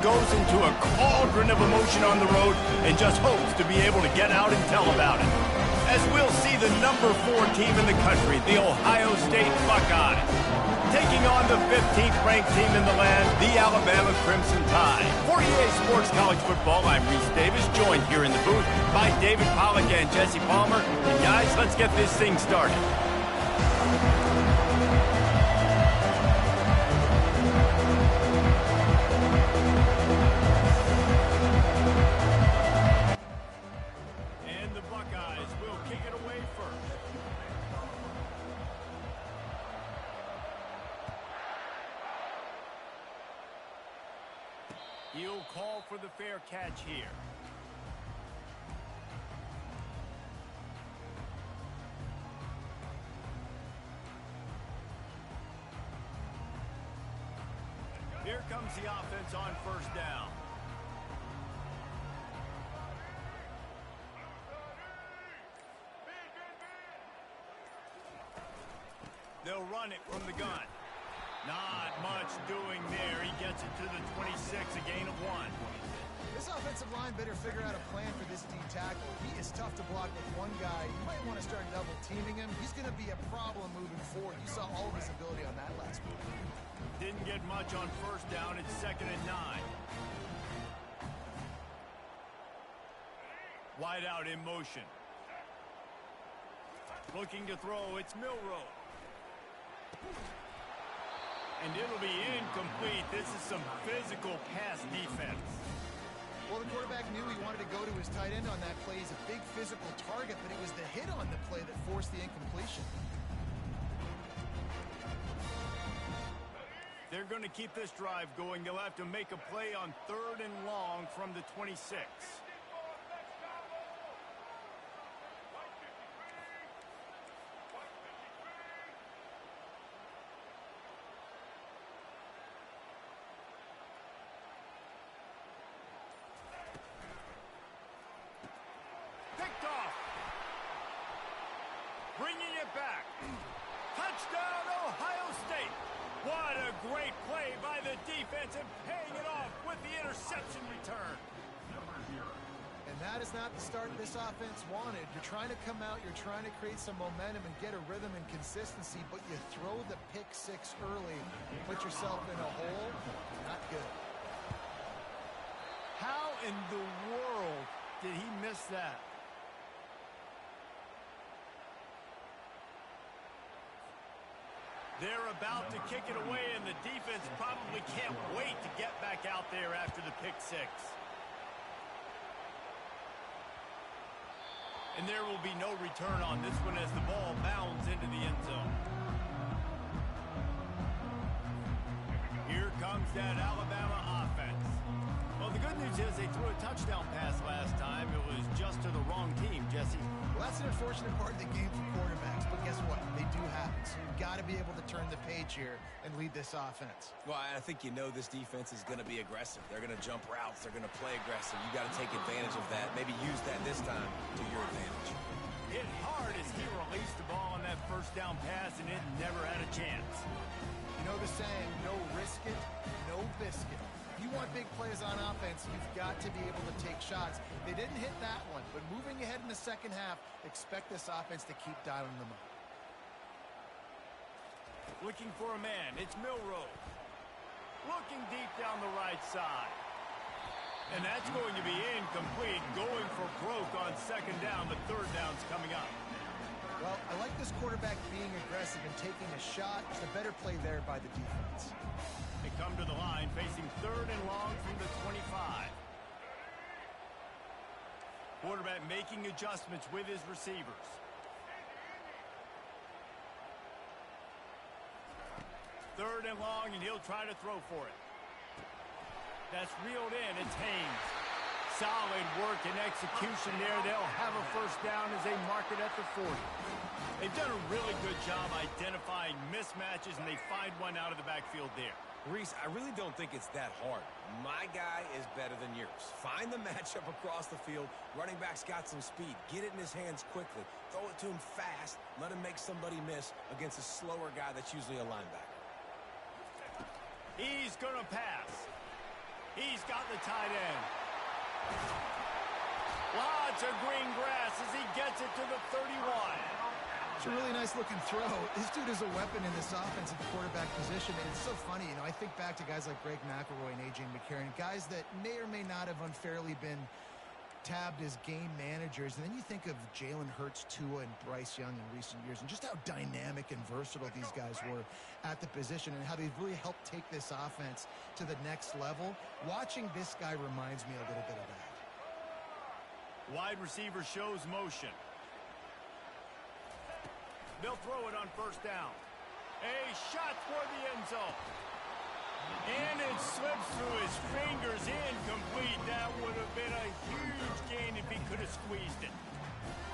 Goes into a cauldron of emotion on the road and just hopes to be able to get out and tell about it. As we'll see the number 4 team in the country, the Ohio State Buckeyes, taking on the 15th ranked team in the land, the Alabama Crimson Tide. For EA Sports College Football, I'm Reese Davis, joined here in the booth by David Pollack and Jesse Palmer. And guys, let's get this thing started. He'll call for the fair catch here. Here comes the offense on first down. They'll run it from the gun. Not much doing there. He gets it to the 26, a gain of 1. This offensive line better figure out a plan for this D tackle. He is tough to block with one guy. You might want to start double teaming him. He's going to be a problem moving forward. You saw all of his ability on that last move. Didn't get much on first down. It's 2nd and 9. Wide out in motion. Looking to throw. It's Milroe. And it'll be incomplete. This is some physical pass defense. Well, the quarterback knew he wanted to go to his tight end on that play. He's a big physical target, but it was the hit on the play that forced the incompletion. They're going to keep this drive going. They'll have to make a play on 3rd and long from the 26. Picked off. Bringing it back. Touchdown, Ohio State. What a great play by the defense and paying it off with the interception return. And that is not the start this offense wanted. You're trying to come out, you're trying to create some momentum and get a rhythm and consistency, but you throw the pick 6 early and put yourself in a hole. Not good. How in the world did he miss that? They're about to kick it away, and the defense probably can't wait to get back out there after the pick 6. And there will be no return on this one as the ball bounds into the end zone. Here comes that Alabama offense. Well, the good news is they threw a touchdown pass last time. It was just to the wrong team, Jesse. Well, that's an unfortunate part of the game for quarterbacks, but guess what? They do happen. So you've got to be able to turn the page here and lead this offense. Well, I think you know this defense is going to be aggressive. They're going to jump routes. They're going to play aggressive. You got to take advantage of that. Maybe use that this time to your advantage. Hit hard as he released the ball on that first down pass, and it never had a chance. You know the saying, no risk it, no biscuit. If you want big plays on offense, you've got to be able to take shots. They didn't hit that one, but moving ahead in the second half, expect this offense to keep dialing them up. Looking for a man, it's Milroe. Looking deep down the right side. And that's going to be incomplete, going for broke on 2nd down. The 3rd down's coming up. Well, I like this quarterback being aggressive and taking a shot. It's a better play there by the defense. They come to the line, facing 3rd and long from the 25. Quarterback making adjustments with his receivers. Third and long, and he'll try to throw for it. That's reeled in. It's Haynes. Solid work and execution there. They'll have a first down as they mark it at the 40. They've done a really good job identifying mismatches, and they find one out of the backfield there. Reese, I really don't think it's that hard. My guy is better than yours. Find the matchup across the field. Running back's got some speed. Get it in his hands quickly. Throw it to him fast. Let him make somebody miss against a slower guy that's usually a linebacker. He's going to pass. He's got the tight end. Lots of green grass as he gets it to the 31. It's a really nice looking throw. This dude is a weapon in this offense at the quarterback position, and it's so funny. You know, I think back to guys like Greg McElroy and A.J. McCarron, guys that may or may not have unfairly been tabbed as game managers, and then you think of Jalen Hurts, Tua, and Bryce Young in recent years, and just how dynamic and versatile these guys were at the position and how they've really helped take this offense to the next level. Watching this guy reminds me a little bit of that. Wide receiver shows motion. They'll throw it on first down. A shot for the end zone. And it slips through his fingers, incomplete. That would have been a huge gain if he could have squeezed it.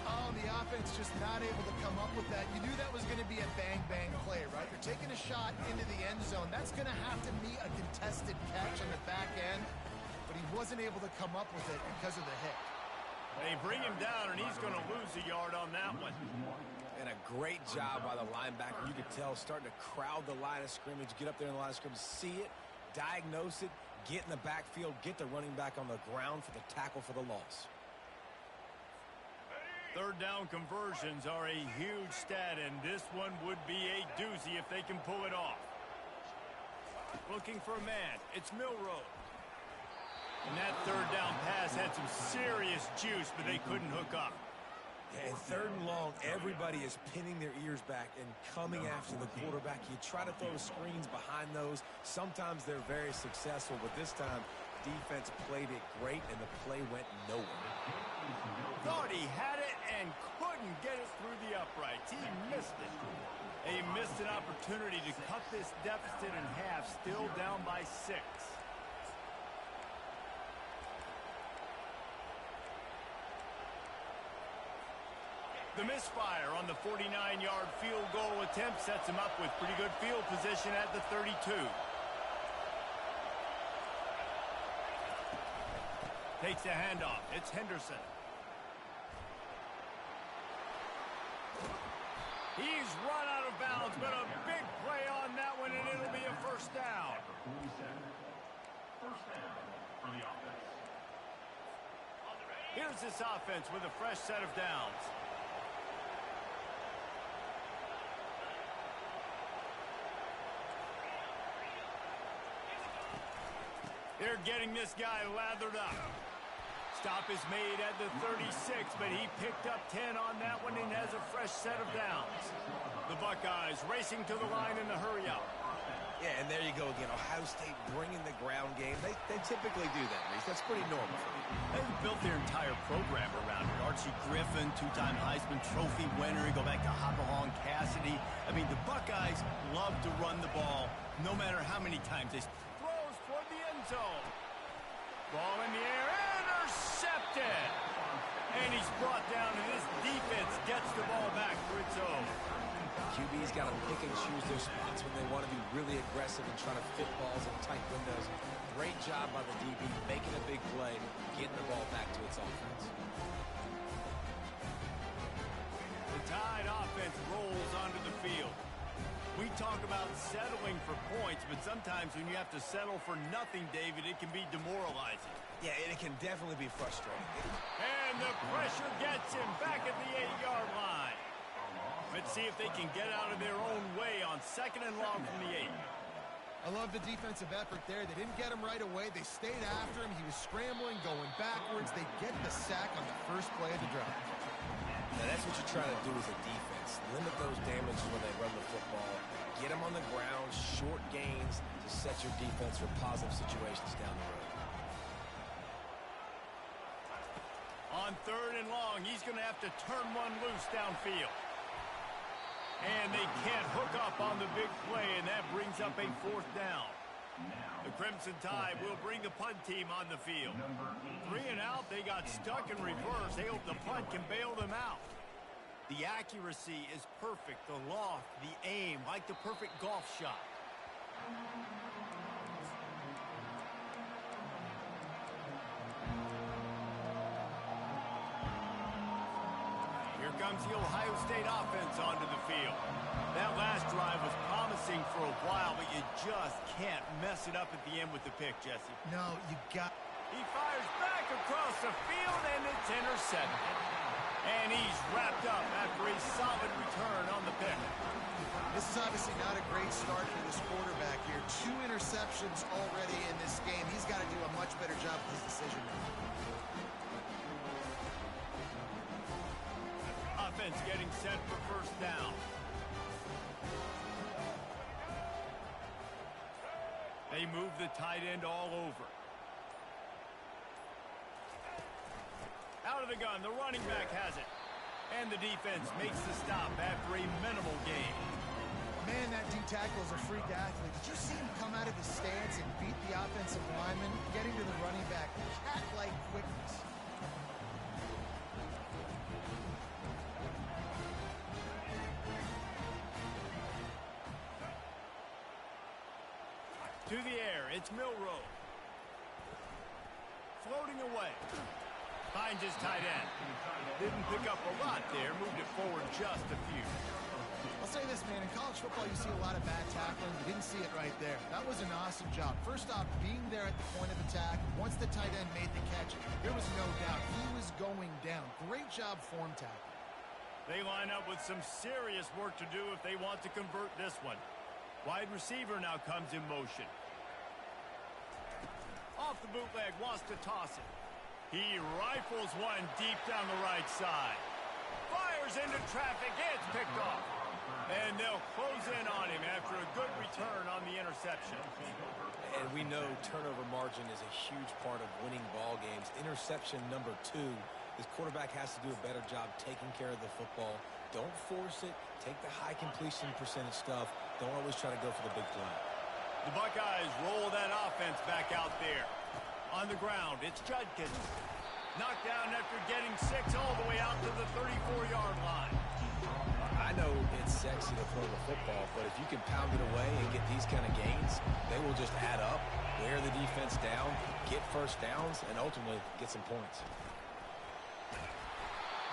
Oh, the offense just not able to come up with that. You knew that was going to be a bang-bang play, right? You're taking a shot into the end zone. That's going to have to be a contested catch on the back end, but he wasn't able to come up with it because of the hit. They bring him down, and he's going to lose a yard on that one. And a great job by the linebacker. You could tell starting to crowd the line of scrimmage, get up there in the line of scrimmage, see it, diagnose it, get in the backfield, get the running back on the ground for the tackle for the loss. Third down conversions are a huge stat, and this one would be a doozy if they can pull it off. Looking for a man. It's Milroe. And that third down pass had some serious juice, but they couldn't hook up. And third and long, everybody is pinning their ears back and coming after the quarterback. You try to throw screens behind those. Sometimes they're very successful, but this time, defense played it great, and the play went nowhere. Thought he had it and couldn't get it through the uprights. He missed it. He missed an opportunity to cut this deficit in half, still down by 6. The misfire on the 49-yard field goal attempt sets him up with pretty good field position at the 32. Takes the handoff. It's Henderson. He's run out of bounds, but a big play on that one, and it'll be a first down. Here's this offense with a fresh set of downs. They're getting this guy lathered up. Stop is made at the 36, but he picked up 10 on that one and has a fresh set of downs. The Buckeyes racing to the line in the hurry-up. Yeah, and there you go again. Ohio State bringing the ground game. They typically do that, Reese. That's pretty normal for them. They've built their entire program around it. Archie Griffin, 2-time Heisman Trophy winner. You go back to Hopalong Cassidy. I mean, the Buckeyes love to run the ball no matter how many times they throws toward the end zone. Ball in the air, intercepted. And he's brought down, and this defense gets the ball back for its own. QB's got to pick and choose their spots when they want to be really aggressive and try to fit balls in tight windows. Great job by the DB, making a big play, getting the ball back to its offense. The Tide offense rolls onto the field. We talk about settling for points, but sometimes when you have to settle for nothing, David, it can be demoralizing. Yeah, and it can definitely be frustrating. And the pressure gets him back at the 8-yard line. Let's see if they can get out of their own way on 2nd and long from the 8. I love the defensive effort there. They didn't get him right away. They stayed after him. He was scrambling, going backwards. They get the sack on the first play of the drive. Now, that's what you try to do as a defense. Limit those damages when they run the football. Get them on the ground, short gains to set your defense for positive situations down the road. On 3rd and long, he's going to have to turn one loose downfield. And they can't hook up on the big play, and that brings up a 4th down. The Crimson Tide will bring the punt team on the field. 3 and out, they got stuck in reverse. They hope the punt can bail them out. The accuracy is perfect, the loft, the aim, like the perfect golf shot. Here comes the Ohio State offense onto the field. That last drive was promising for a while, but you just can't mess it up at the end with the pick, Jesse. No, you got... He fires back across the field, and it's intercepted. And he's wrapped up after a solid return on the pick. This is obviously not a great start for this quarterback here. 2 interceptions already in this game. He's got to do a much better job with his decision making. Offense getting set for first down. They move the tight end all over. Out of the gun, the running back has it. And the defense makes the stop after a minimal gain. Man, that D-tackle is a freak athlete. Did you see him come out of his stance and beat the offensive lineman, getting to the running back? Cat-like quickness. To the air, it's Milrow. Floating away. Finds his tight end. Didn't pick up a lot there, moved it forward just a few. I'll say this, man, in college football you see a lot of bad tackling. You didn't see it right there. That was an awesome job. First off, being there at the point of attack. Once the tight end made the catch, there was no doubt he was going down. Great job form tackle. They line up with some serious work to do if they want to convert this one. Wide receiver now comes in motion. Off the bootleg, wants to toss it. He rifles one deep down the right side. Fires into traffic, it's picked off. And they'll close in on him after a good return on the interception. And we know turnover margin is a huge part of winning ball games. Interception number 2. This quarterback has to do a better job taking care of the football. Don't force it. Take the high completion percentage stuff. Don't always try to go for the big play. The Buckeyes roll that offense back out there. On the ground, it's Judkins. Knocked down after getting 6 all the way out to the 34-yard line. I know it's sexy to throw the football, but if you can pound it away and get these kind of gains, they will just add up, wear the defense down, get first downs, and ultimately get some points.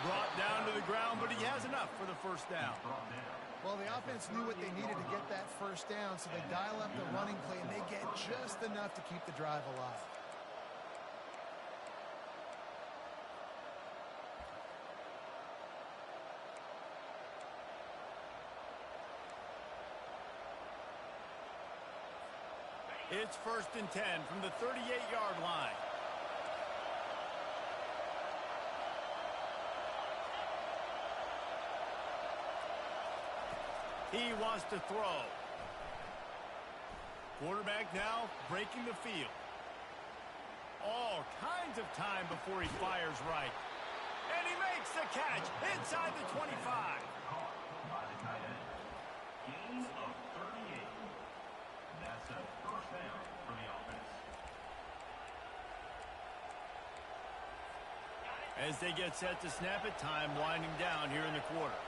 Brought down to the ground, but he has enough for the first down. Well, the offense knew what they needed to get that first down, so they dial up the running play, and they get just enough to keep the drive alive. It's 1st and 10 from the 38-yard line. He wants to throw. Quarterback now breaking the field. All kinds of time before he fires right. And he makes the catch inside the 25. Gain of 38. That's a first down for the offense. As they get set to snap it, time winding down here in the quarter.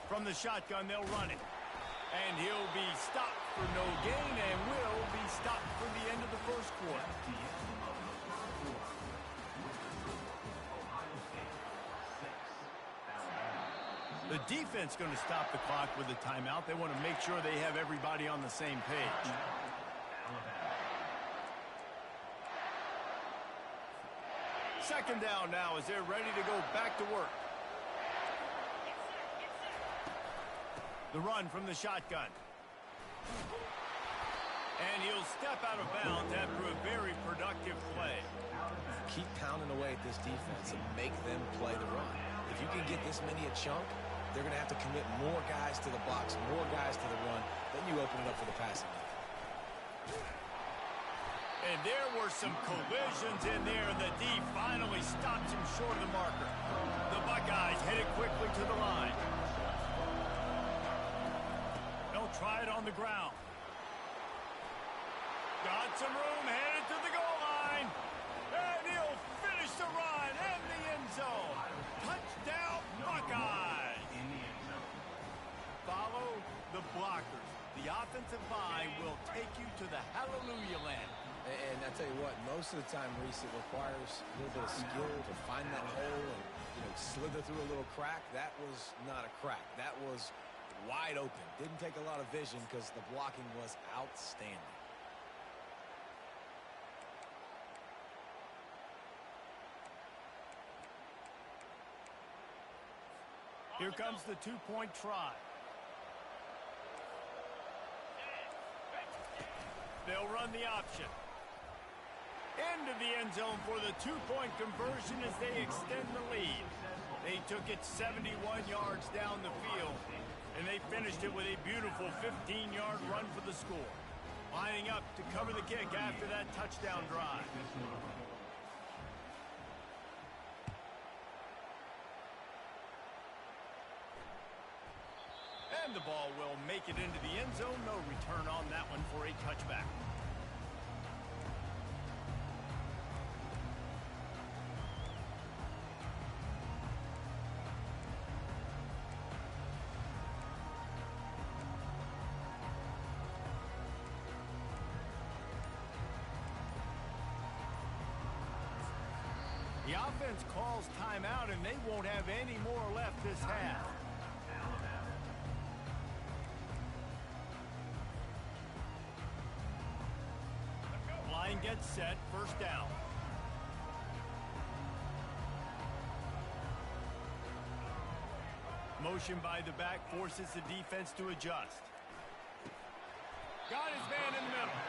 From the shotgun, they'll run it. And he'll be stopped for no gain and will be stopped for the end of the first quarter. The defense going to stop the clock with a timeout. They want to make sure they have everybody on the same page. Second down now as they're ready to go back to work. The run from the shotgun. And he'll step out of bounds after a very productive play. Keep pounding away at this defense and make them play the run. If you can get this many a chunk, they're going to have to commit more guys to the box, more guys to the run. Then you open it up for the passing game. And there were some collisions in there, and the D finally stops him short of the marker. The Buckeyes headed quickly to the line. They'll try it on the ground. Got some room, headed to the goal line. And he'll finish the run in the end zone. Touchdown, Buckeyes. Follow the blockers. The offensive line will take you to the hallelujah land. And I tell you what, most of the time, Reese, it requires a little bit of skill to find that hole and, slither through a little crack. That was not a crack. That was wide open. Didn't take a lot of vision because the blocking was outstanding. Here comes the two-point try. They'll run the option. Into the end zone for the two-point conversion as they extend the lead. They took it 71 yards down the field, and they finished it with a beautiful 15-yard run for the score. Lining up to cover the kick after that touchdown drive. And the ball will make it into the end zone. No return on that one for a touchback. The offense calls timeout, and they won't have any more left this half. Line gets set, first down. Motion by the back forces the defense to adjust. Got his man in the middle.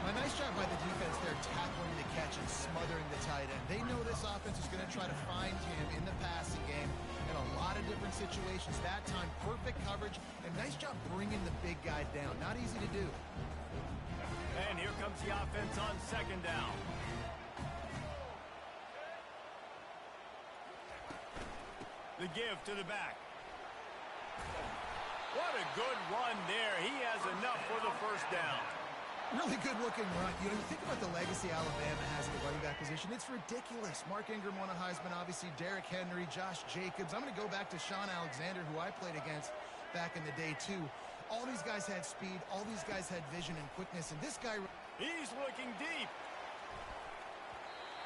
A nice job by the defense there, tackling the catch and smothering the tight end. They know this offense is going to try to find him in the passing game in a lot of different situations. That time, perfect coverage, and nice job bringing the big guy down. Not easy to do. And here comes the offense on second down. The give to the back. What a good run there. He has enough for the first down. Really good-looking run. You think about the legacy Alabama has at the running back position. It's ridiculous. Mark Ingram won a Heisman, obviously. Derrick Henry, Josh Jacobs. I'm going to go back to Sean Alexander, who I played against back in the day, too. All these guys had speed. All these guys had vision and quickness. And this guy... He's looking deep.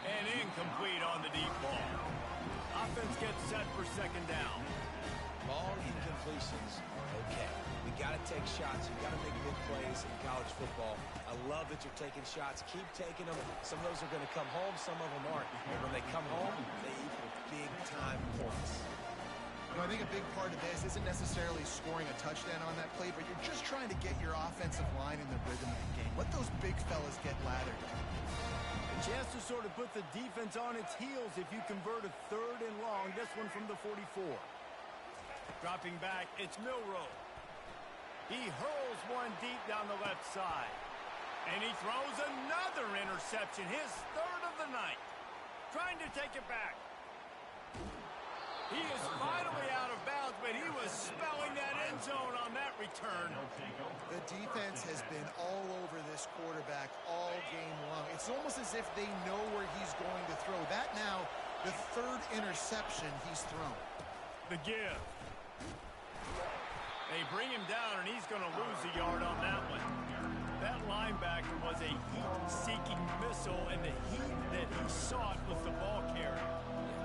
And incomplete on the deep ball. Offense gets set for second down. Long incompletions are okay. We got to take shots. You got to make big plays in college football. I love that you're taking shots. Keep taking them. Some of those are going to come home. Some of them aren't. And when they come home, they equal big-time points. I think a big part of this isn't necessarily scoring a touchdown on that play, but you're just trying to get your offensive line in the rhythm of the game. Let those big fellas get lathered. A chance to sort of put the defense on its heels if you convert a third and long. This one from the 44. Dropping back, it's Milroe. He hurls one deep down the left side. And he throws another interception, his third of the night. Trying to take it back. He is finally out of bounds, but he was spelling that end zone on that return. The defense has been all over this quarterback all game long. It's almost as if they know where he's going to throw. That now, the third interception he's thrown. The give. They bring him down, and he's going to lose a yard on that one. That linebacker was a heat-seeking missile, and the heat that he sought was the ball carrier.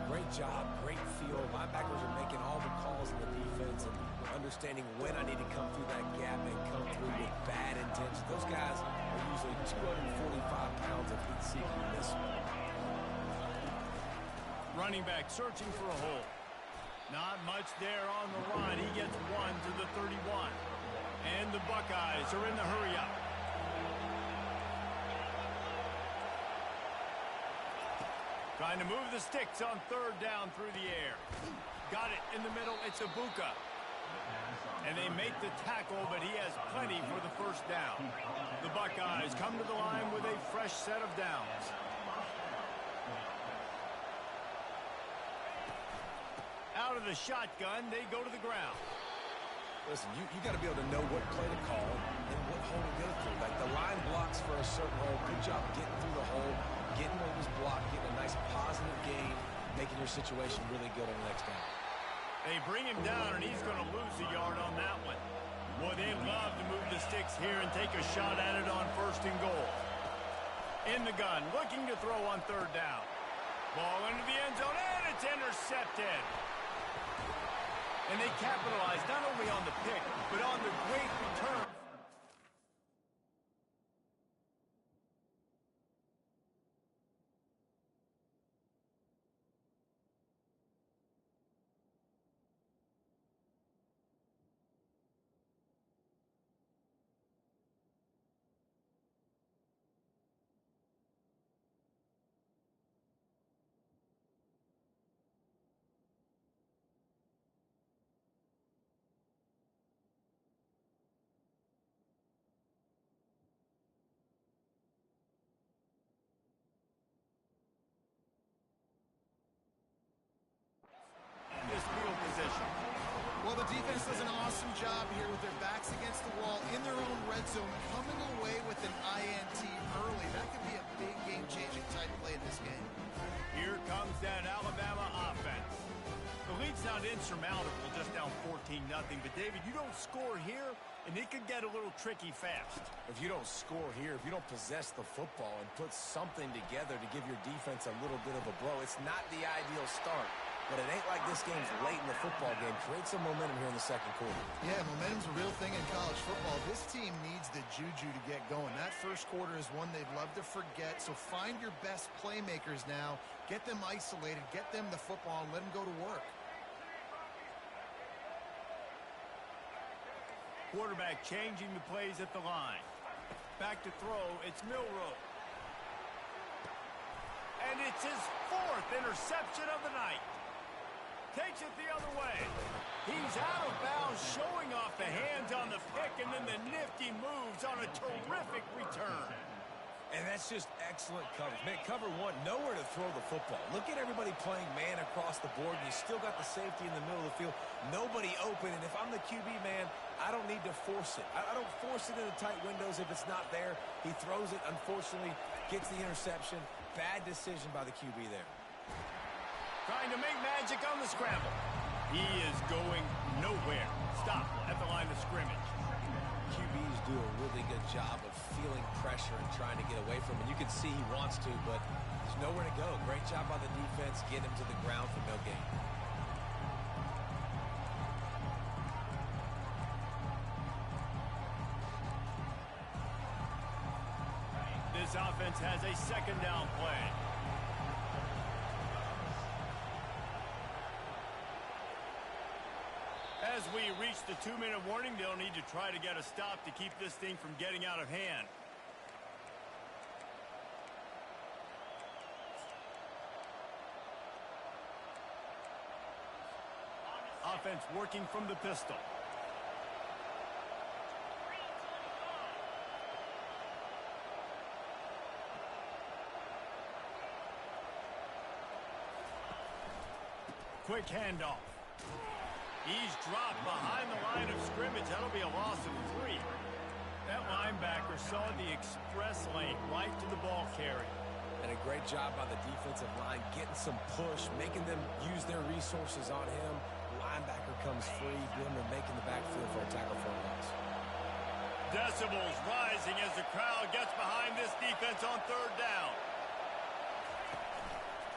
Great job, great feel. Linebackers are making all the calls in the defense and understanding when I need to come through that gap and come through with bad intentions. Those guys are usually 245 pounds of heat-seeking missile. Running back searching for a hole. Not much there on the line. He gets one to the 31. And the Buckeyes are in the hurry-up. Trying to move the sticks on third down through the air. Got it in the middle. It's Ibuka. And they make the tackle, but he has plenty for the first down. The Buckeyes come to the line with a fresh set of downs. Out of the shotgun, they go to the ground. Listen, you got to be able to know what play to call and what hole to go through. Like the line blocks for a certain hole. Good job getting through the hole, getting what was blocked, getting a nice positive gain, making your situation really good on the next down. They bring him down, and he's going to lose a yard on that one. Boy, they love to move the sticks here and take a shot at it on first and goal. In the gun, looking to throw on third down. Ball into the end zone, and it's intercepted. And they capitalize not only on the pick, but on the great return. This field position. Well, the defense does an awesome job here with their backs against the wall in their own red zone, coming away with an INT early. That could be a big game-changing type play in this game. Here comes that Alabama offense. The lead's not insurmountable, just down 14-0. But, David, you don't score here, and it could get a little tricky fast. If you don't score here, if you don't possess the football and put something together to give your defense a little bit of a blow, it's not the ideal start. But it ain't like this game's late in the football game. Create some momentum here in the second quarter. Yeah, momentum's a real thing in college football. This team needs the juju to get going. That first quarter is one they'd love to forget. So find your best playmakers now. Get them isolated. Get them the football and let them go to work. Quarterback changing the plays at the line. Back to throw. It's Milroe. And it's his fourth interception of the night. Takes it the other way. He's out of bounds, showing off the hands on the pick, and then the nifty moves on a terrific return. And that's just excellent coverage. Man, cover one, nowhere to throw the football. Look at everybody playing man across the board. You still got the safety in the middle of the field. Nobody open, and if I'm the QB, man, I don't need to force it. I don't force it into tight windows if it's not there. He throws it, unfortunately, gets the interception. Bad decision by the QB there. Trying to make magic on the scramble. He is going nowhere. Stop at the line of scrimmage. QBs do a really good job of feeling pressure and trying to get away from it. You can see he wants to, but there's nowhere to go. Great job by the defense, getting him to the ground for no gain. This offense has a second down play. As we reach the 2-minute warning, they'll need to try to get a stop to keep this thing from getting out of hand. Offense working from the pistol. Quick handoff. He's dropped behind the line of scrimmage. That'll be a loss of 3. That linebacker saw the express lane right to the ball carrier. And a great job by the defensive line, getting some push, making them use their resources on him. Linebacker comes free, Bim making the backfield for a tackle for a loss. Decibels rising as the crowd gets behind this defense on third down.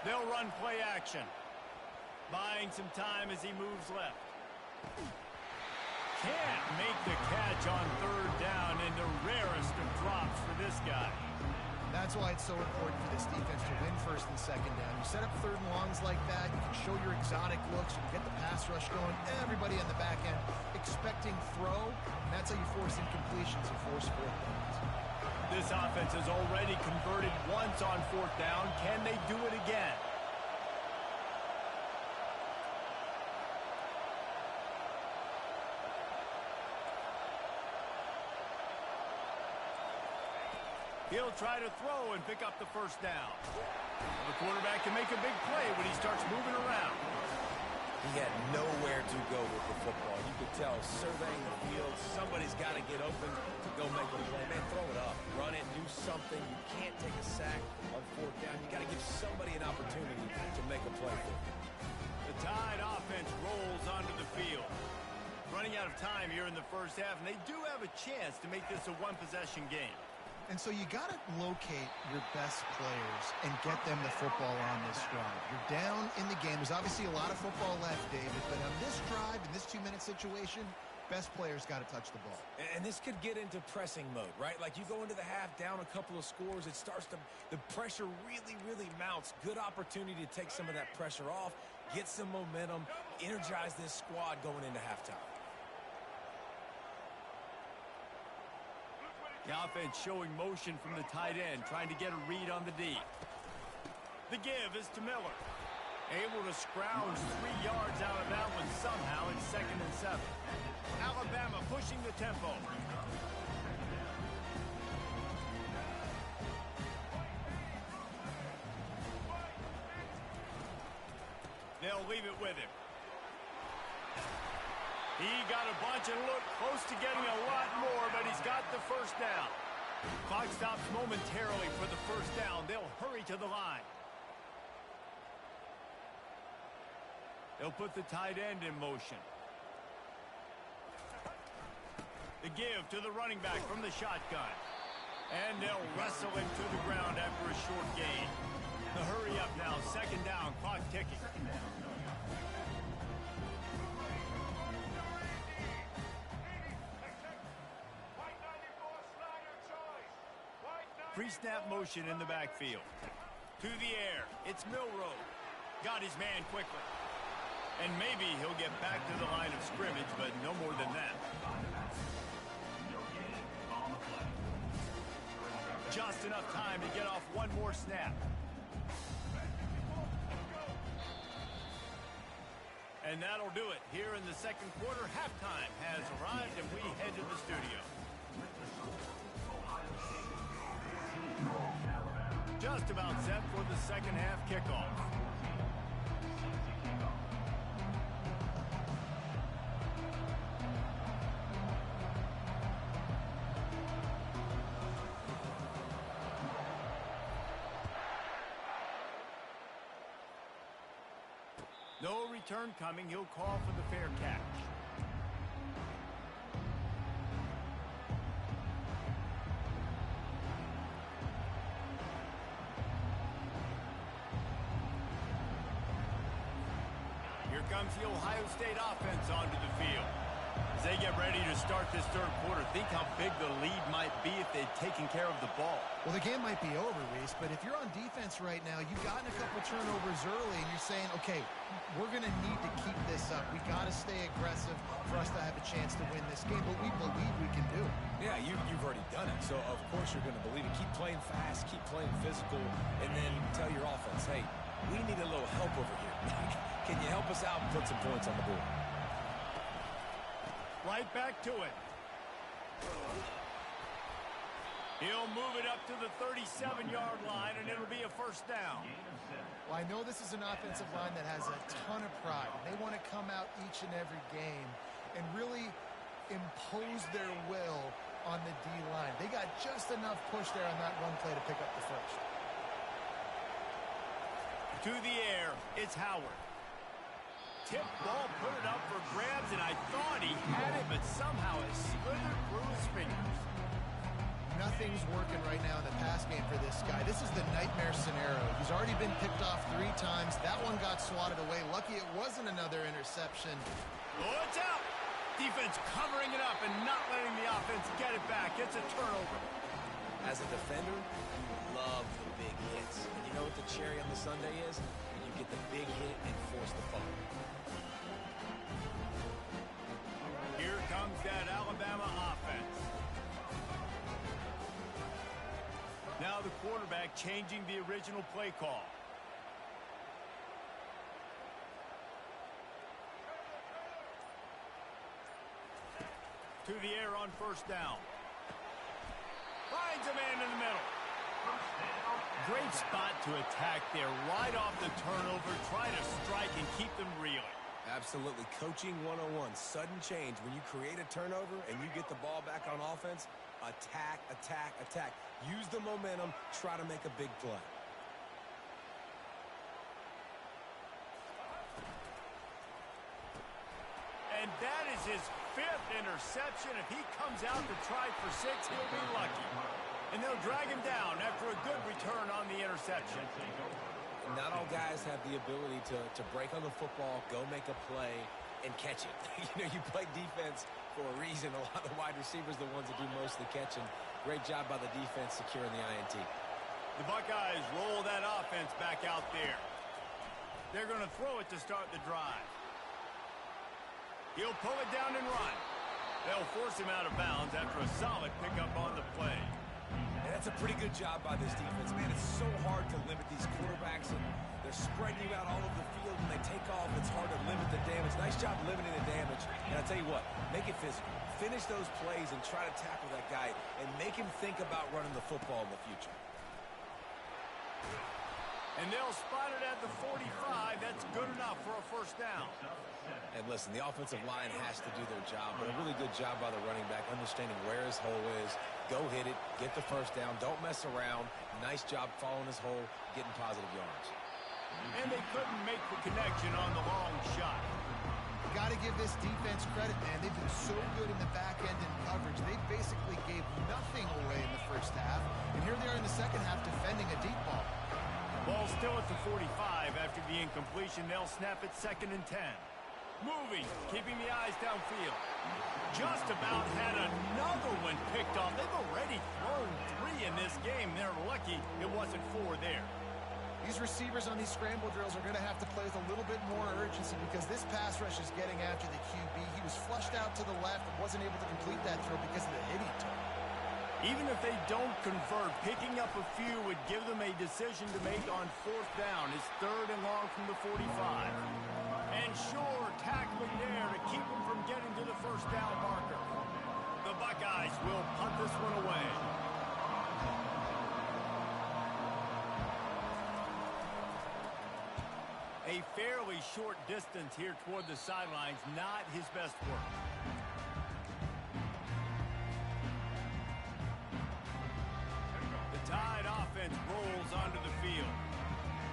They'll run play action, buying some time as he moves left. Can't make the catch on third down, and the rarest of drops for this guy. That's why it's so important for this defense to win first and second down. You set up third and longs like that, you can show your exotic looks, you can get the pass rush going, everybody on the back end expecting throw, and that's how you force incompletions and force fourth downs. This offense has already converted once on fourth down. Can they do it again? He'll try to throw and pick up the first down. The quarterback can make a big play when he starts moving around. He had nowhere to go with the football. You could tell, surveying the field, somebody's got to get open to go make a play. Man, throw it up. Run it, do something. You can't take a sack on fourth down. You got to give somebody an opportunity to make a play for you. The Tide offense rolls onto the field. Running out of time here in the first half, and they do have a chance to make this a one-possession game. And so you got to locate your best players and get them the football on this drive. You're down in the game. There's obviously a lot of football left, David, but on this drive, in this 2-minute situation, best players got to touch the ball. And this could get into pressing mode, right? Like you go into the half down a couple of scores, it starts to, the pressure really, really mounts. Good opportunity to take some of that pressure off, get some momentum, energize this squad going into halftime. The offense showing motion from the tight end, trying to get a read on the D. The give is to Miller. Able to scrounge 3 yards out of that one somehow. It's 2nd and 7. Alabama pushing the tempo. They'll leave it with him. He got a bunch and looked close to getting a lot more, but he's got the first down. Clock stops momentarily for the first down. They'll hurry to the line. They'll put the tight end in motion. The give to the running back from the shotgun. And they'll wrestle him to the ground after a short gain. The hurry up now, 2nd down, clock ticking. Pre-snap motion in the backfield. To the air. It's Milroe. Got his man quickly. And maybe he'll get back to the line of scrimmage, but no more than that. Just enough time to get off one more snap. And that'll do it. Here in the second quarter, halftime has arrived, and we head to the studio. Just about set for the second half kickoff. No return coming. He'll call for the fair catch. Here comes the Ohio State offense onto the field. As they get ready to start this third quarter, think how big the lead might be if they'd taken care of the ball. Well, the game might be over, Reese, but if you're on defense right now, you've gotten a couple turnovers early, and you're saying, okay, we're going to need to keep this up. We got to stay aggressive for us to have a chance to win this game, but we believe we can do it. Yeah, you've already done it, so of course you're going to believe it. Keep playing fast, keep playing physical, and then tell your offense, hey, we need a little help over here. Can you help us out and put some points on the board? Right back to it. He'll move it up to the 37-yard line, and it'll be a first down. Well, I know this is an offensive line that has a ton of pride. They want to come out each and every game and really impose their will on the D-line. They got just enough push there on that run play to pick up the first. To the air, it's Howard. Tip ball, put it up for grabs, and I thought he had it, but somehow it slithered through his fingers. Nothing's working right now in the pass game for this guy. This is the nightmare scenario. He's already been picked off 3 times. That one got swatted away. Lucky it wasn't another interception. Oh, it's out. Defense covering it up and not letting the offense get it back. It's a turnover. As a defender, you love the big hits. And you know what the cherry on the sundae is? When you get the big hit and force the fumble. Here comes that Alabama offense. Now the quarterback changing the original play call. To the air on first down. Finds a man in the middle. Great spot to attack there. Right off the turnover. Try to strike and keep them reeling. Absolutely. Coaching 101. Sudden change. When you create a turnover and you get the ball back on offense, attack, attack, attack. Use the momentum. Try to make a big play. And that is his 5th interception. If he comes out to try for 6, he'll be lucky. And they'll drag him down after a good return on the interception. Not all guys have the ability to break on the football, go make a play, and catch it. You play defense for a reason. A lot of the wide receivers are the ones that do most of the catching. Great job by the defense securing the INT. The Buckeyes roll that offense back out there. They're going to throw it to start the drive. He'll pull it down and run. They'll force him out of bounds after a solid pickup on the play. And that's a pretty good job by this defense. Man, it's so hard to limit these quarterbacks, and they're spreading you out all over the field. When they take off, it's hard to limit the damage. Nice job limiting the damage. And I'll tell you what, make it physical. Finish those plays and try to tackle that guy and make him think about running the football in the future. And they'll spot it at the 45. That's good enough for a first down. And listen, the offensive line has to do their job, but a really good job by the running back, understanding where his hole is. Go hit it, get the first down, don't mess around. Nice job following his hole, getting positive yards. And they couldn't make the connection on the long shot. You got to give this defense credit, man. They've been so good in the back end in coverage. They basically gave nothing away in the first half, and here they are in the second half defending a deep ball. Ball still at the 45 after the incompletion. They'll snap it 2nd and 10. Moving, keeping the eyes downfield. Just about had another one picked off. They've already thrown 3 in this game. They're lucky it wasn't 4 there. These receivers on these scramble drills are going to have to play with a little bit more urgency because this pass rush is getting after the QB. He was flushed out to the left and wasn't able to complete that throw because of the hit he took. Even if they don't convert, picking up a few would give them a decision to make on 4th down. It's 3rd and long from the 45. And sure, tackling there to keep them from getting to the first down marker. The Buckeyes will punt this one away. A fairly short distance here toward the sidelines, not his best work. The Tide offense rolls onto the field.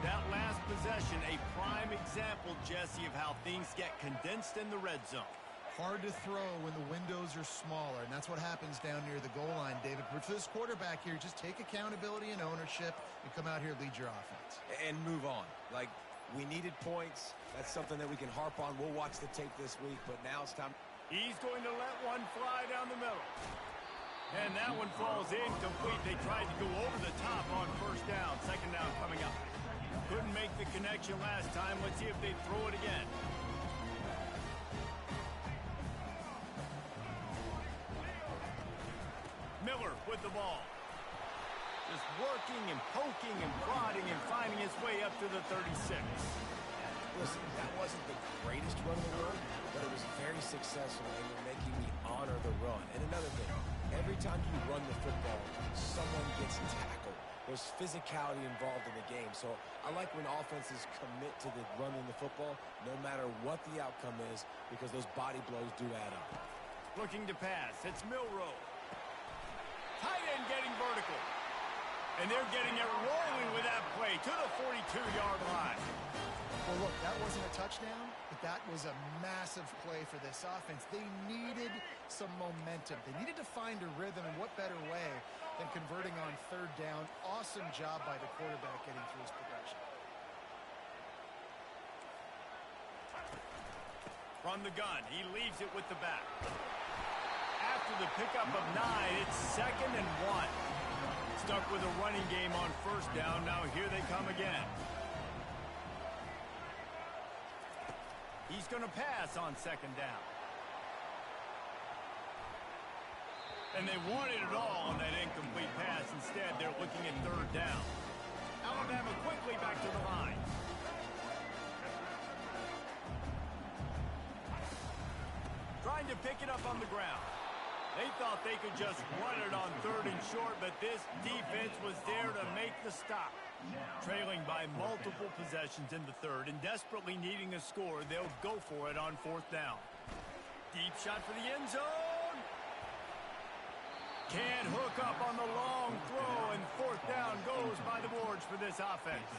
That last possession, a prime example, Jesse, of how things get condensed in the red zone. Hard to throw when the windows are smaller, and that's what happens down near the goal line, David. But for this quarterback here, just take accountability and ownership and come out here and lead your offense. And move on. Like, we needed points. That's something that we can harp on. We'll watch the tape this week, but now it's time. He's going to let one fly down the middle. And that one falls incomplete. They tried to go over the top on 1st down. 2nd down coming up. Couldn't make the connection last time. Let's see if they throw it again. Miller with the ball. Just working and poking and prodding and finding his way up to the 36. Listen, that wasn't the greatest run in the world, but it was very successful, and you're making me honor the run. And another thing, every time you run the football, someone gets tackled. There's physicality involved in the game. So I like when offenses commit to the running the football, no matter what the outcome is, because those body blows do add up. Looking to pass. It's Milroe. Tight end getting vertical. And they're getting it rolling with that play to the 42-yard line. Well, look, that wasn't a touchdown, but that was a massive play for this offense. They needed some momentum. They needed to find a rhythm, and what better way than converting on 3rd down. Awesome job by the quarterback getting through his progression. From the gun, he leaves it with the back. After the pickup of 9, it's 2nd and 1. Stuck with a running game on 1st down. Now here they come again. He's going to pass on 2nd down. And they wanted it all on that incomplete pass. Instead, they're looking at 3rd down. Alabama quickly back to the line. Trying to pick it up on the ground. They thought they could just run it on 3rd and short, but this defense was there to make the stop. Trailing by multiple possessions in the 3rd and desperately needing a score, they'll go for it on 4th down. Deep shot for the end zone. Can't hook up on the long throw, and 4th down goes by the boards for this offense.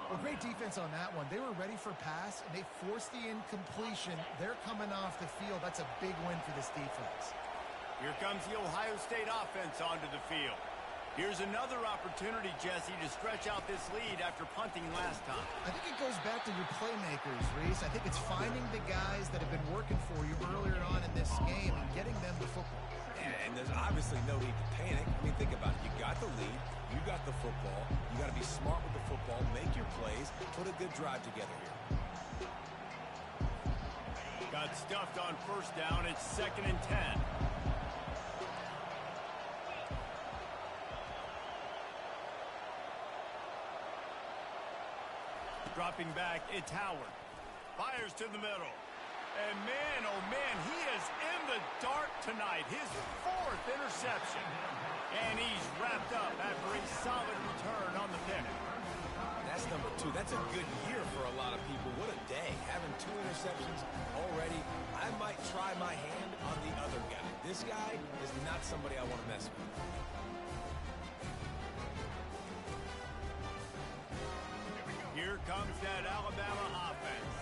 Well, great defense on that one. They were ready for pass, and they forced the incompletion. They're coming off the field. That's a big win for this defense. Here comes the Ohio State offense onto the field. Here's another opportunity, Jesse, to stretch out this lead after punting last time. I think it goes back to your playmakers, Reese. I think it's finding the guys that have been working for you earlier on in this game and getting them the football. And there's obviously no need to panic. I mean, think about it. You got the lead. You got the football. You got to be smart with the football, make your plays, put a good drive together here. Got stuffed on first down. It's 2nd and 10. Dropping back, it's Howard. Fires to the middle. And man, oh man, he is in the dark tonight. His 4th interception. And he's wrapped up after a solid return on the pick. That's number 2. That's a good year for a lot of people. What a day. Having 2 interceptions already. I might try my hand on the other guy. This guy is not somebody I want to mess with. Here comes that Alabama offense.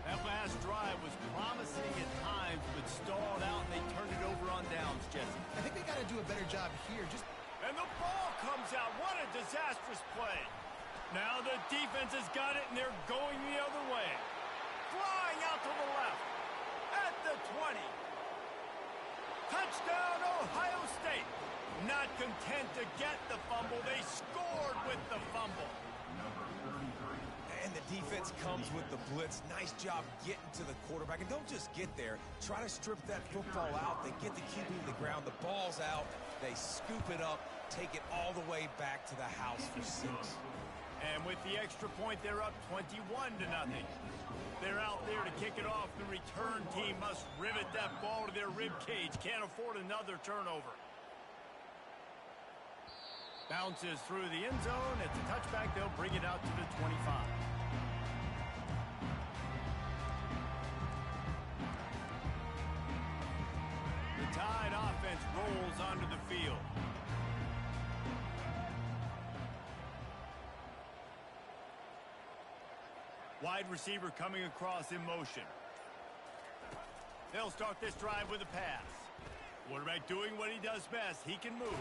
That last drive was promising at times, but stalled out, and they turned it over on downs, Jesse. I think they got to do a better job here. And the ball comes out. What a disastrous play. Now the defense has got it, and they're going the other way. Flying out to the left. At the 20. Touchdown, Ohio State. Not content to get the fumble. They scored with the fumble. And the defense comes with the blitz. Nice job getting to the quarterback. And don't just get there. Try to strip that football out. They get the QB to the ground. The ball's out. They scoop it up, take it all the way back to the house for 6. And with the extra point, they're up 21-0. They're out there to kick it off. The return team must rivet that ball to their rib cage. Can't afford another turnover. Bounces through the end zone. It's a touchback. They'll bring it out to the 25. The Tide offense rolls onto the field. Wide receiver coming across in motion. They'll start this drive with a pass. Quarterback doing what he does best. He can move.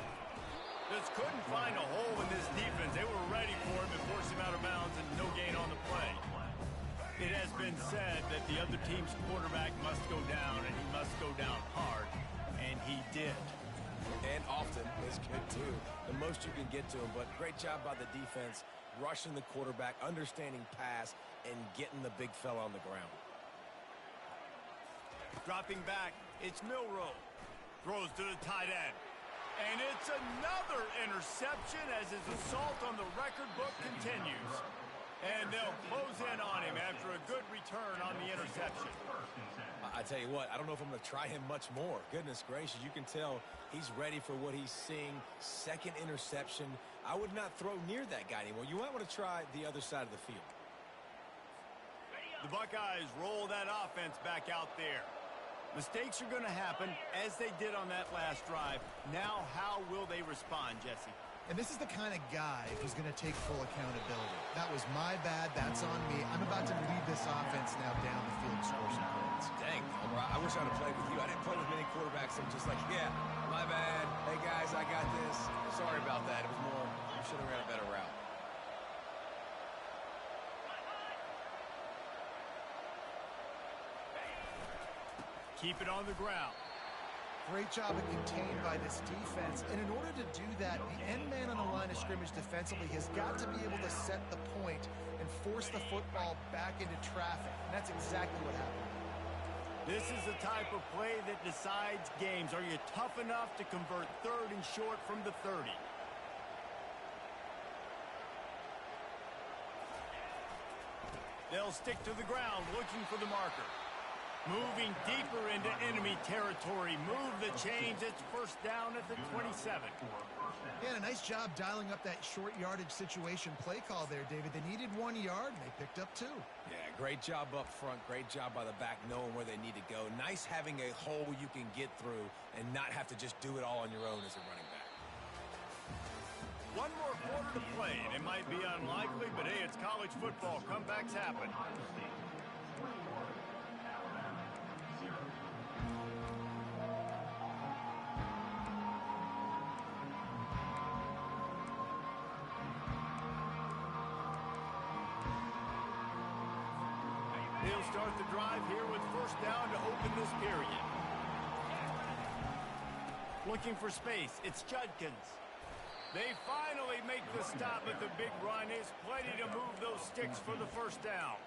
Just couldn't find a hole in this defense. They were ready for him and forced him out of bounds, and no gain on the play. It has been said that the other team's quarterback must go down, and he must go down hard, and he did. And often is good, too. The most you can get to him, but great job by the defense, rushing the quarterback, understanding pass, and getting the big fella on the ground. Dropping back, it's Milroe. Throws to the tight end. And it's another interception as his assault on the record book continues. And they'll close in on him after a good return on the interception. I tell you what, I don't know if I'm going to try him much more. Goodness gracious, you can tell he's ready for what he's seeing. 2nd interception. I would not throw near that guy anymore. You might want to try the other side of the field. The Buckeyes roll that offense back out there. Mistakes are going to happen, as they did on that last drive. Now, how will they respond, Jesse? And this is the kind of guy who's going to take full accountability. That was my bad. That's on me. I'm about to lead this offense now down the field to score some points. Dang, I wish I'd have played with you. I didn't play with many quarterbacks. I'm just like, yeah, my bad. Hey, guys, I got this. Sorry about that. It was more, you should have ran a better route. Keep it on the ground. Great job of contained by this defense. And in order to do that, the end man on the line of scrimmage defensively has got to be able to set the point and force the football back into traffic. And that's exactly what happened. This is the type of play that decides games. Are you tough enough to convert 3rd and short from the 30? They'll stick to the ground looking for the marker. Moving deeper into enemy territory. Move the chains. It's first down at the 27. Yeah, a nice job dialing up that short yardage situation play call there, David. They needed 1 yard, and they picked up 2. Yeah, great job up front. Great job by the back knowing where they need to go. Nice having a hole you can get through and not have to just do it all on your own as a running back. 1 more quarter to play, and it might be unlikely, but hey, it's college football. Comebacks happen. he'll start the drive here with first down to open this period. Looking for space, it's Judkins. They finally make the stop at the big run. It's plenty to move those sticks for the first down.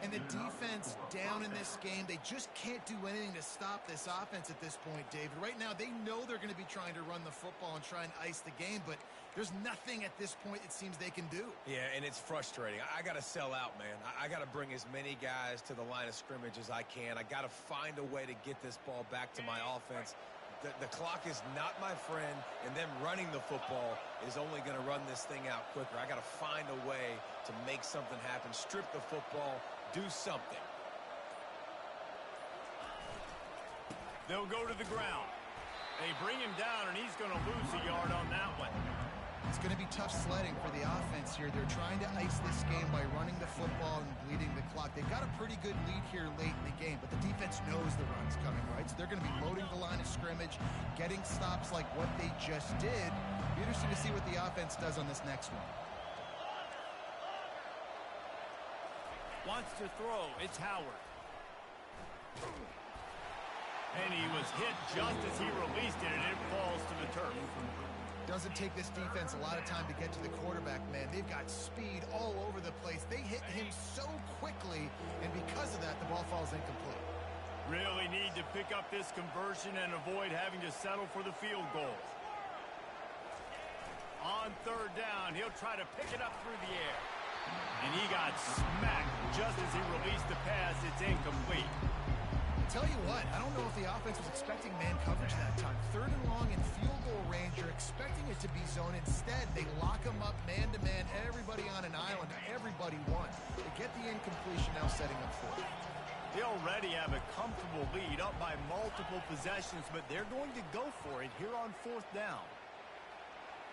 And the defense down in this game, they just can't do anything to stop this offense at this point, David. Right now, they know they're going to be trying to run the football and try and ice the game, but there's nothing at this point it seems they can do. Yeah, and it's frustrating. I got to sell out, man. I got to bring as many guys to the line of scrimmage as I can. I got to find a way to get this ball back to my offense. The clock is not my friend, and them running the football is only going to run this thing out quicker. I got to find a way to make something happen, strip the football, do something. They'll go to the ground. They bring him down, and he's going to lose a yard on that one. It's going to be tough sledding for the offense here. They're trying to ice this game by running the football and bleeding the clock. They've got a pretty good lead here late in the game, but the defense knows the run's coming, right? So they're going to be loading the line of scrimmage, getting stops like what they just did. Be interesting to see what the offense does on this next one. Wants to throw. It's Howard. And he was hit just as he released it, and it falls to the turf. Doesn't take this defense a lot of time to get to the quarterback, man. They've got speed all over the place. They hit him so quickly, and because of that, the ball falls incomplete. Really need to pick up this conversion and avoid having to settle for the field goal. On third down, he'll try to pick it up through the air. And he got smacked just as he released the pass. It's incomplete. Tell you what, I don't know if the offense was expecting man coverage that time. Third and long in field goal range, you're expecting it to be zone. Instead, they lock him up man-to-man, everybody on an island, everybody won. They get the incompletion now setting up for it. They already have a comfortable lead up by multiple possessions, but they're going to go for it here on fourth down.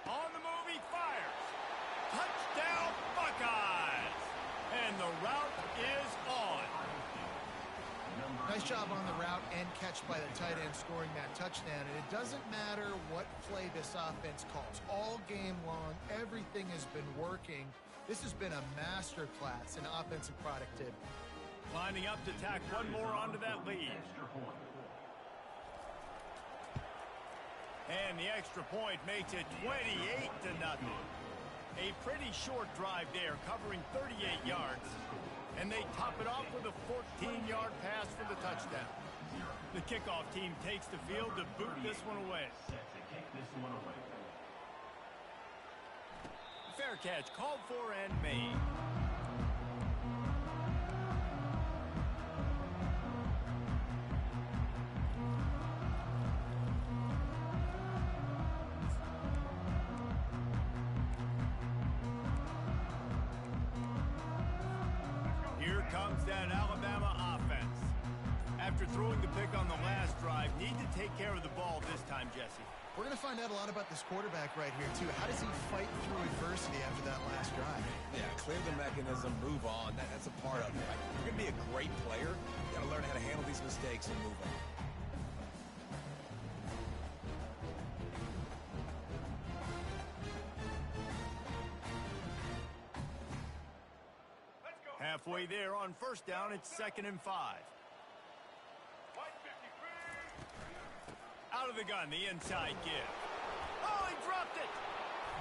On the move, he fires. Touchdown, Buckeyes! And the route is on. Nice job on the route and catch by the tight end scoring that touchdown. And it doesn't matter what play this offense calls. All game long, everything has been working. This has been a master class in offensive productivity. Lining up to tack one more onto that lead. And the extra point makes it 28-0. A pretty short drive there, covering 38 yards. And they top it off with a 14-yard pass for the touchdown. The kickoff team takes the field to boot this one away. Fair catch called for and made. Comes that Alabama offense. After throwing the pick on the last drive, need to take care of the ball this time, Jesse. We're going to find out a lot about this quarterback right here, too. How does he fight through adversity after that last drive? Yeah, clear the mechanism, move on. That's a part of it, right? If you're going to be a great player, you got to learn how to handle these mistakes and move on. Halfway there on first down, it's 2nd and 5. Out of the gun, the inside give. Oh, he dropped it!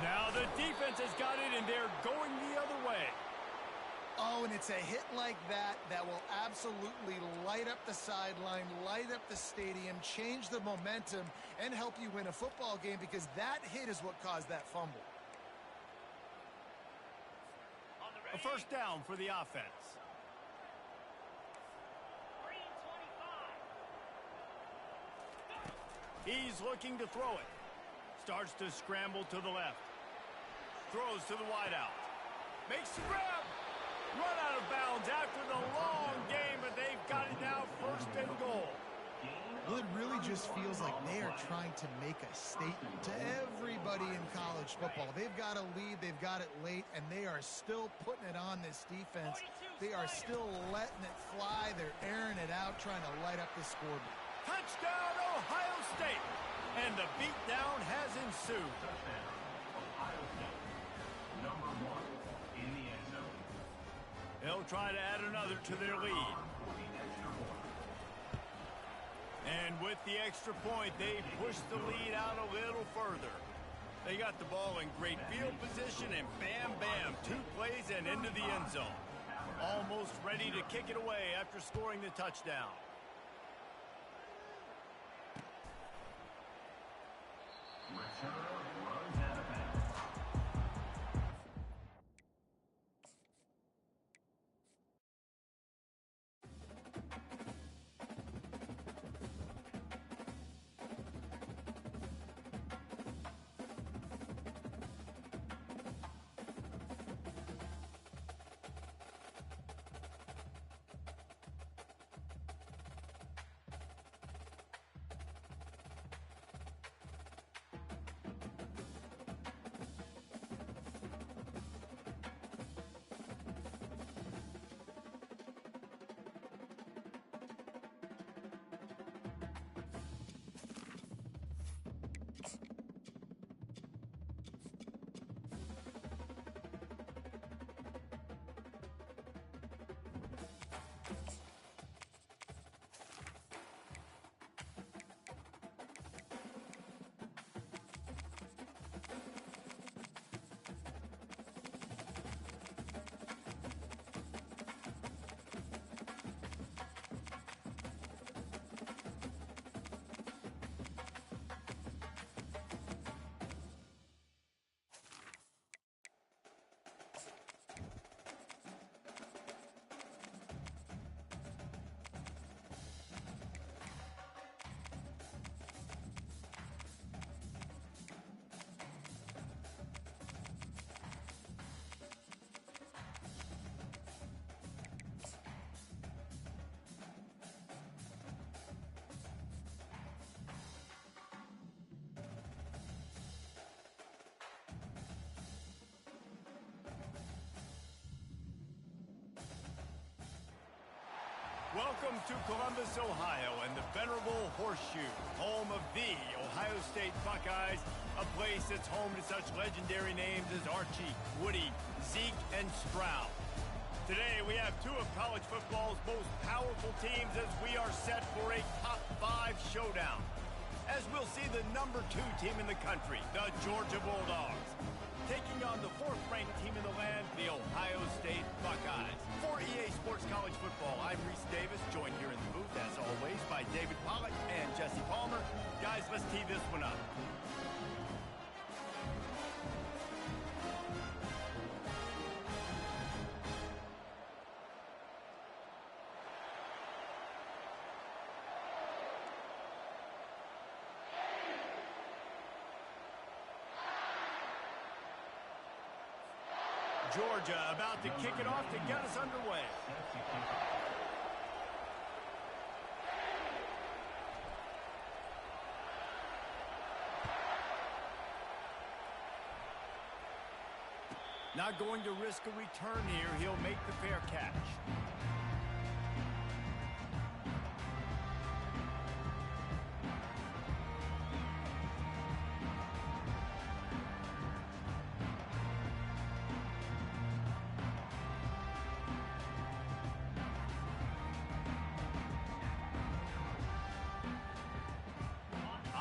Now the defense has got it, and they're going the other way. Oh, and it's a hit like that that will absolutely light up the sideline, light up the stadium, change the momentum, and help you win a football game, because that hit is what caused that fumble. A first down for the offense. He's looking to throw it. Starts to scramble to the left. Throws to the wideout. Makes the grab. Run out of bounds after the long game, but they've got it now, 1st and goal. Well, it really just feels like they are trying to make a statement to everybody in college football. They've got a lead, they've got it late, and they are still putting it on this defense. They are still letting it fly. They're airing it out, trying to light up the scoreboard. Touchdown, Ohio State! And the beatdown has ensued. They'll try to add another to their lead. And with the extra point, they push the lead out a little further. They got the ball in great field position, and bam, bam, 2 plays and into the end zone. Almost ready to kick it away after scoring the touchdown. Return runs out of bounds. Welcome to Columbus, Ohio, and the venerable Horseshoe, home of the Ohio State Buckeyes, a place that's home to such legendary names as Archie, Woody, Zeke, and Stroud. Today, we have 2 of college football's most powerful teams as we are set for a top 5 showdown. As we'll see the number 2 team in the country, the Georgia Bulldogs, taking on the 4th-ranked team in the land, the Ohio State Buckeyes. For EA Sports College Football, I'm Reese Davis, joined here in the booth, as always, by David Pollack and Jesse Palmer. Guys, let's tee this one up. Georgia about to kick it off to get us underway. Not going to risk a return here. He'll make the fair catch.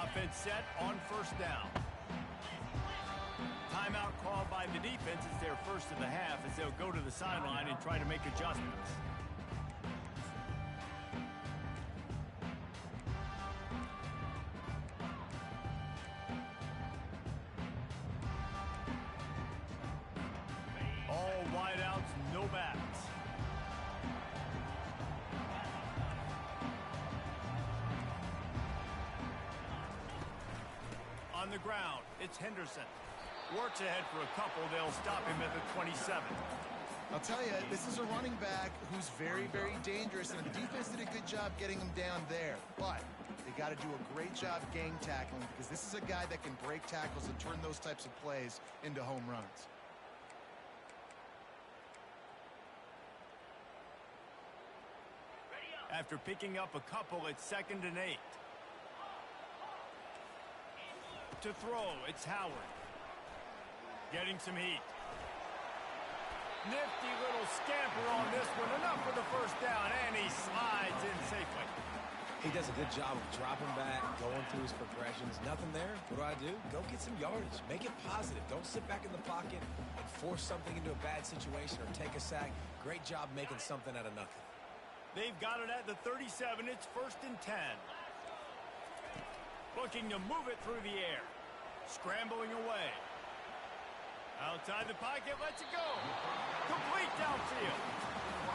Offense set on 1st down. Timeout called by the defense. It's their first of the half as they'll go to the sideline and try to make adjustments. All wideouts, no backs. On the ground, it's Henderson. Works ahead for a couple. They'll stop him at the 27. I'll tell you, this is a running back who's very, very dangerous, and the defense did a good job getting him down there. But they got to do a great job gang tackling because this is a guy that can break tackles and turn those types of plays into home runs. After picking up a couple, it's 2nd and 8. To throw, it's Howard. Getting some heat. Nifty little scamper on this one. Enough for the first down, and he slides in safely. He does a good job of dropping back, going through his progressions. Nothing there. What do? Go get some yardage. Make it positive. Don't sit back in the pocket and force something into a bad situation or take a sack. Great job making something out of nothing. They've got it at the 37. It's 1st and 10. Looking to move it through the air. Scrambling away. Outside the pocket, lets it go. Complete downfield.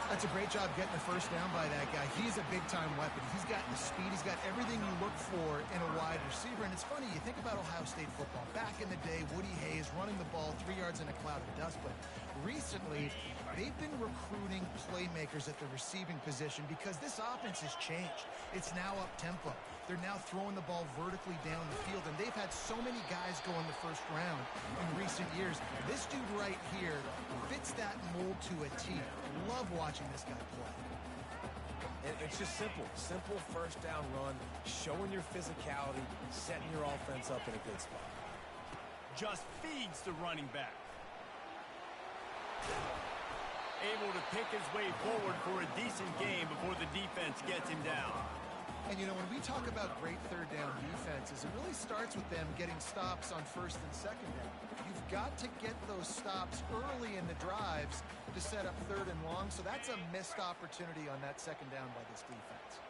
That's a great job getting the first down by that guy. He's a big-time weapon. He's got the speed. He's got everything you look for in a wide receiver. And it's funny, you think about Ohio State football. Back in the day, Woody Hayes running the ball 3 yards in a cloud of dust. But recently, they've been recruiting playmakers at the receiving position because this offense has changed. It's now up-tempo. They're now throwing the ball vertically down the field, and they've had so many guys go in the first round in recent years. This dude right here fits that mold to a T. Love watching this guy play. And it's just simple. Simple first down run, showing your physicality, setting your offense up in a good spot. Just feeds the running back. Able to pick his way forward for a decent game before the defense gets him down. And, you know, when we talk about great third down defenses, it really starts with them getting stops on first and second down. You've got to get those stops early in the drives to set up third and long, so that's a missed opportunity on that second down by this defense.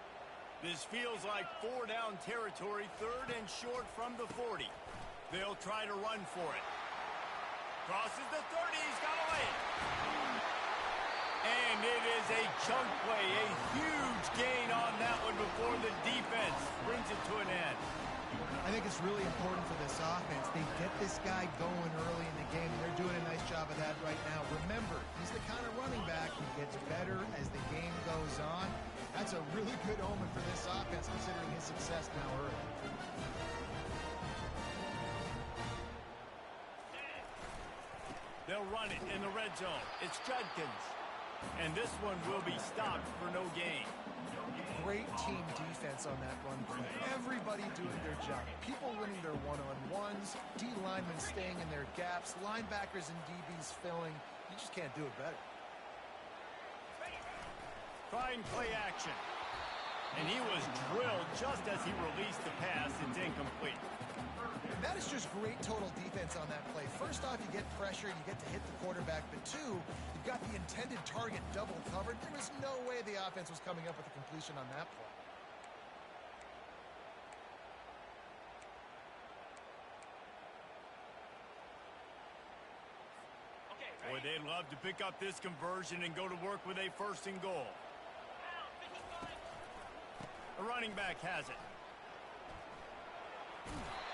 This feels like 4-down territory, 3rd and short from the 40. They'll try to run for it. Crosses the 30, he's got to lay it. And it is a chunk play, a huge gain on that one before the defense brings it to an end. I think it's really important for this offense. They get this guy going early in the game, and they're doing a nice job of that right now. Remember, he's the kind of running back who gets better as the game goes on. That's a really good omen for this offense, considering his success now early. They'll run it in the red zone. It's Judkins. And this one will be stopped for no gain. Great team defense on that run play. Everybody doing their job. People winning their one-on-ones, D linemen staying in their gaps, linebackers and DBs filling. You just can't do it better. Trying play action. And he was drilled just as he released the pass. It's incomplete. That is just great total defense on that play. First off, you get pressure, you get to hit the quarterback, but two, you've got the intended target double covered. There was no way the offense was coming up with a completion on that play. Boy, they'd love to pick up this conversion and go to work with a 1st and goal. The running back has it.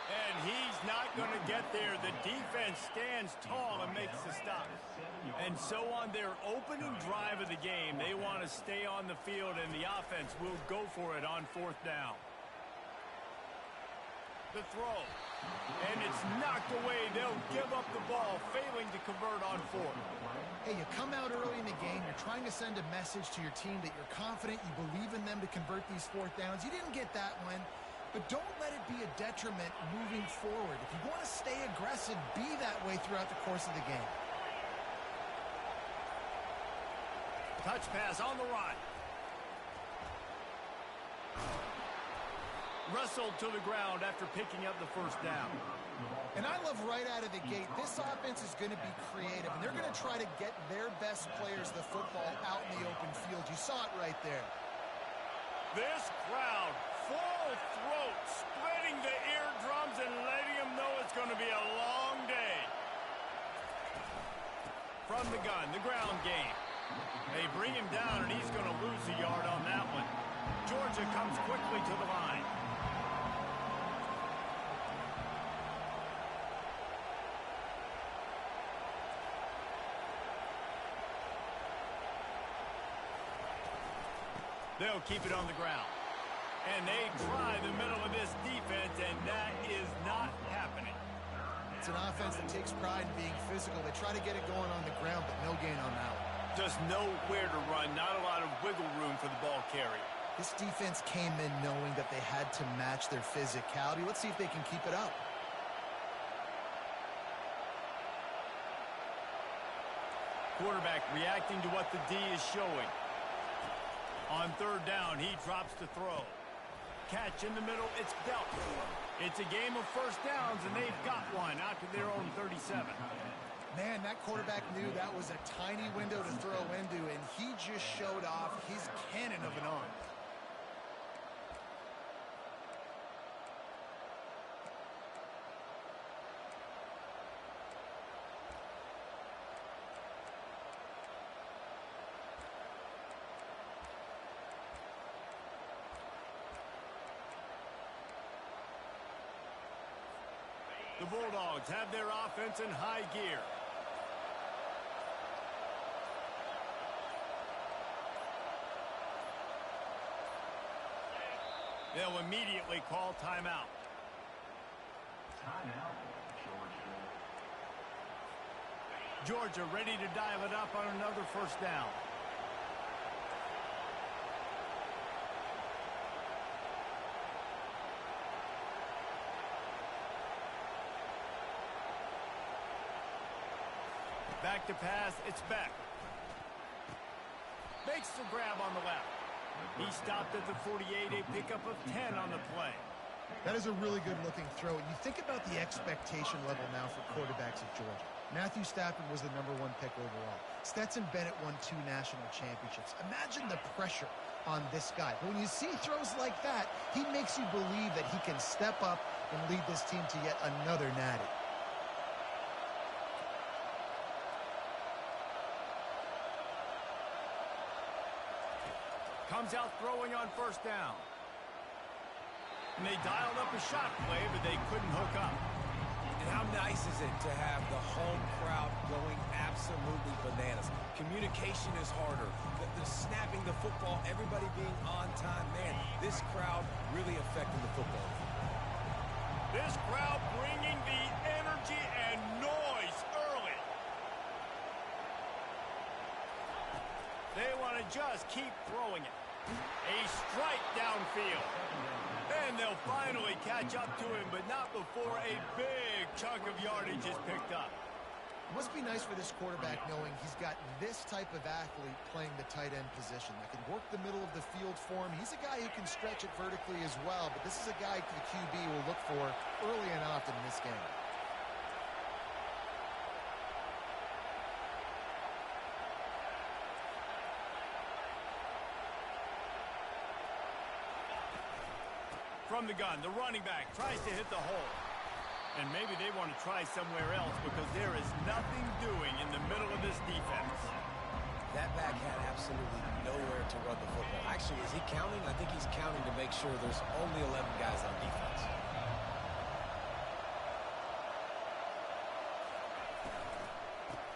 And he's not going to get there. The defense stands tall and makes the stop. And so on their opening drive of the game, they want to stay on the field, and the offense will go for it on 4th down. The throw. And it's knocked away. They'll give up the ball, failing to convert on 4th. Hey, you come out early in the game, you're trying to send a message to your team that you're confident, you believe in them to convert these 4th downs. You didn't get that one. But don't let it be a detriment moving forward. If you want to stay aggressive, be that way throughout the course of the game. Touch pass on the run. Wrestled to the ground after picking up the 1st down. And I love right out of the gate, this offense is going to be creative, and they're going to try to get their best players the football out in the open field. You saw it right there. This crowd, full throat, splitting the eardrums and letting them know it's going to be a long day. From the gun, the ground game. They bring him down, and he's going to lose a yard on that one. Georgia comes quickly to the line. They'll keep it on the ground. And they try the middle of this defense, and that is not happening. It's an offense that takes pride in being physical. They try to get it going on the ground, but no gain on that one. Just nowhere to run, not a lot of wiggle room for the ball carrier. This defense came in knowing that they had to match their physicality. Let's see if they can keep it up. Quarterback reacting to what the D is showing. On third down, he drops to throw. Catch in the middle, it's dealt. It's a game of first downs, and they've got one out to their own 37. Man, that quarterback knew that was a tiny window to throw into, and he just showed off his cannon of an arm. The Bulldogs have their offense in high gear. They'll immediately call timeout. Timeout, Georgia. Georgia ready to dial it up on another first down. Back to pass, it's back. Makes the grab on the left. He stopped at the 48, a pickup of 10 on the play. That is a really good-looking throw. You think about the expectation level now for quarterbacks at Georgia. Matthew Stafford was the #1 pick overall. Stetson Bennett won 2 national championships. Imagine the pressure on this guy. But when you see throws like that, he makes you believe that he can step up and lead this team to yet another natty. Comes out throwing on first down. And they dialed up a shot play, but they couldn't hook up. And how nice is it to have the home crowd going absolutely bananas? Communication is harder. The snapping the football, everybody being on time. Man, this crowd really affecting the football. This crowd bringing the energy and noise early. They want to just keep throwing it. A strike downfield. And they'll finally catch up to him, but not before a big chunk of yardage is picked up. It must be nice for this quarterback knowing he's got this type of athlete playing the tight end position that can work the middle of the field for him. He's a guy who can stretch it vertically as well, but this is a guy the QB will look for early and often in this game. From the gun, the running back tries to hit the hole. And maybe they want to try somewhere else because there is nothing doing in the middle of this defense. That back had absolutely nowhere to run the football. Actually, is he counting? I think he's counting to make sure there's only 11 guys on defense.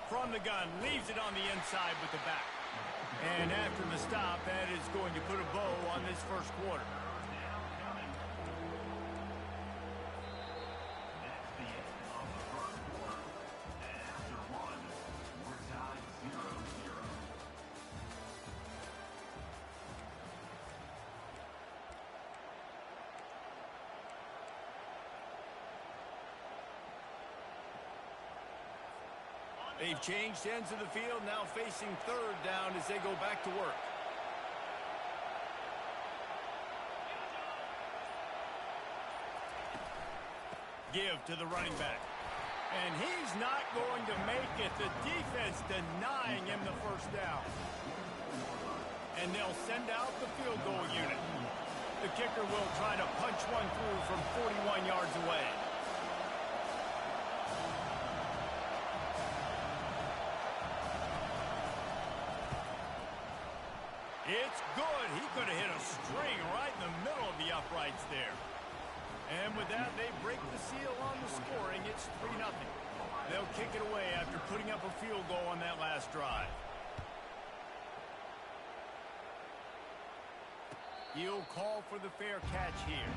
From the gun, leaves it on the inside with the back. And after the stop, that is going to put a bow on this first quarter. They've changed ends of the field, now facing third down as they go back to work. Give to the running back. And he's not going to make it. The defense denying him the first down. And they'll send out the field goal unit. The kicker will try to punch one through from 41 yards away. It's good. He could have hit a string right in the middle of the uprights there. And with that, they break the seal on the scoring. It's 3-0. They'll kick it away after putting up a field goal on that last drive. He'll call for the fair catch here.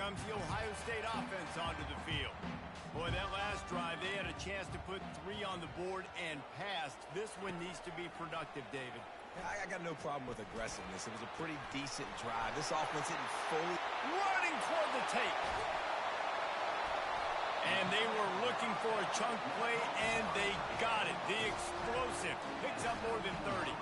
comes the Ohio State offense onto the field. Boy, that last drive, they had a chance to put 3 on the board and passed. This one needs to be productive, David. I got no problem with aggressiveness. It was a pretty decent drive. This offense isn't fully running toward the tape. And they were looking for a chunk play, and they got it. The explosive picks up more than 30.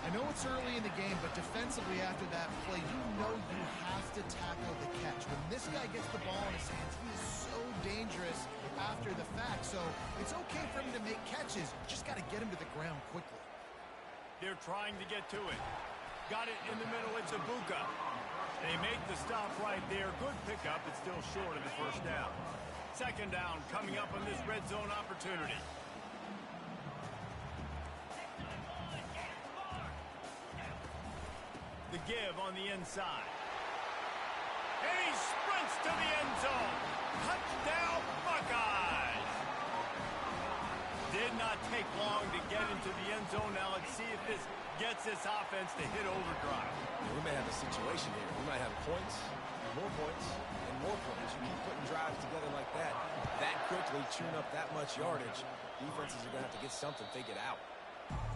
I know it's early in the game, but defensively after that play, you know you have to tackle the catch. When this guy gets the ball in his hands, he is so dangerous after the fact. So it's okay for him to make catches. Just got to get him to the ground quickly. They're trying to get to it. Got it in the middle. It's Ibuka. They make the stop right there. Good pickup. It's still short of the first down. Second down coming up on this red zone opportunity. The give on the inside. And he sprints to the end zone. Touchdown, Buckeyes! Did not take long to get into the end zone. Now let's see if this gets this offense to hit overdrive. We may have a situation here. We might have points, more points, and more points. You keep putting drives together like that quickly, chewing up that much yardage, defenses are going to have to get something figured out.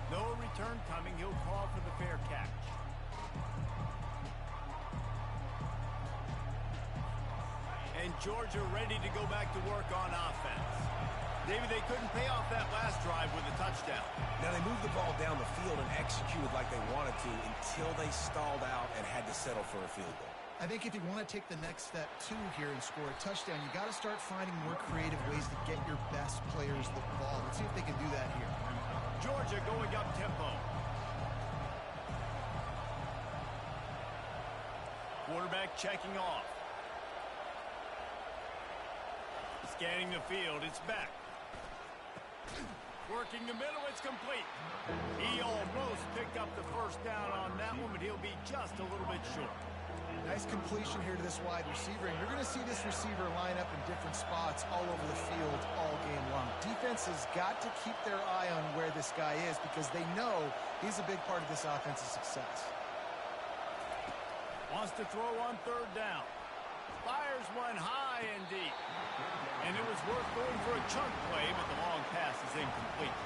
No return coming. He'll call for the fair catch. And Georgia ready to go back to work on offense. David, they couldn't pay off that last drive with a touchdown. Now, they moved the ball down the field and executed like they wanted to until they stalled out and had to settle for a field goal. I think if you want to take the next step, too, here and score a touchdown, you got to start finding more creative ways to get your best players the ball. Let's see if they can do that here. Georgia going up tempo. Quarterback checking off. Scanning the field, it's back. Working the middle, it's complete. He almost picked up the first down on that one, but he'll be just a little bit short. Nice completion here to this wide receiver, and you're going to see this receiver line up in different spots all over the field all game long. Defense has got to keep their eye on where this guy is because they know he's a big part of this offense's success. Wants to throw on third down. Fires one high and deep. And it was worth going for a chunk play, but the long pass is incomplete.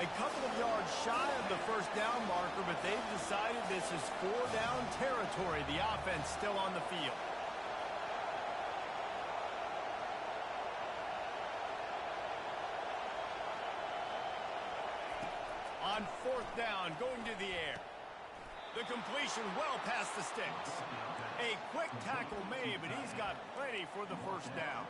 A couple of yards shy of the first down marker, but they've decided this is 4-down territory. The offense still on the field. On fourth down, going to the air. The completion well past the sticks. A quick tackle made, but he's got plenty for the first down.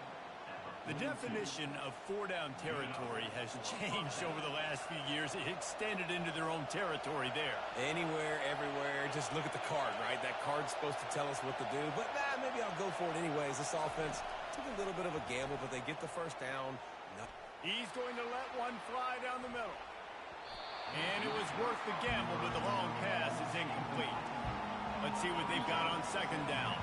The definition of 4-down territory has changed over the last few years. It extended into their own territory there. Anywhere, everywhere, just look at the card, right? That card's supposed to tell us what to do, but maybe I'll go for it anyways. This offense took a little bit of a gamble, but they get the first down. No. He's going to let one fly down the middle. And it was worth the gamble, but the long pass is incomplete. Let's see what they've got on second down.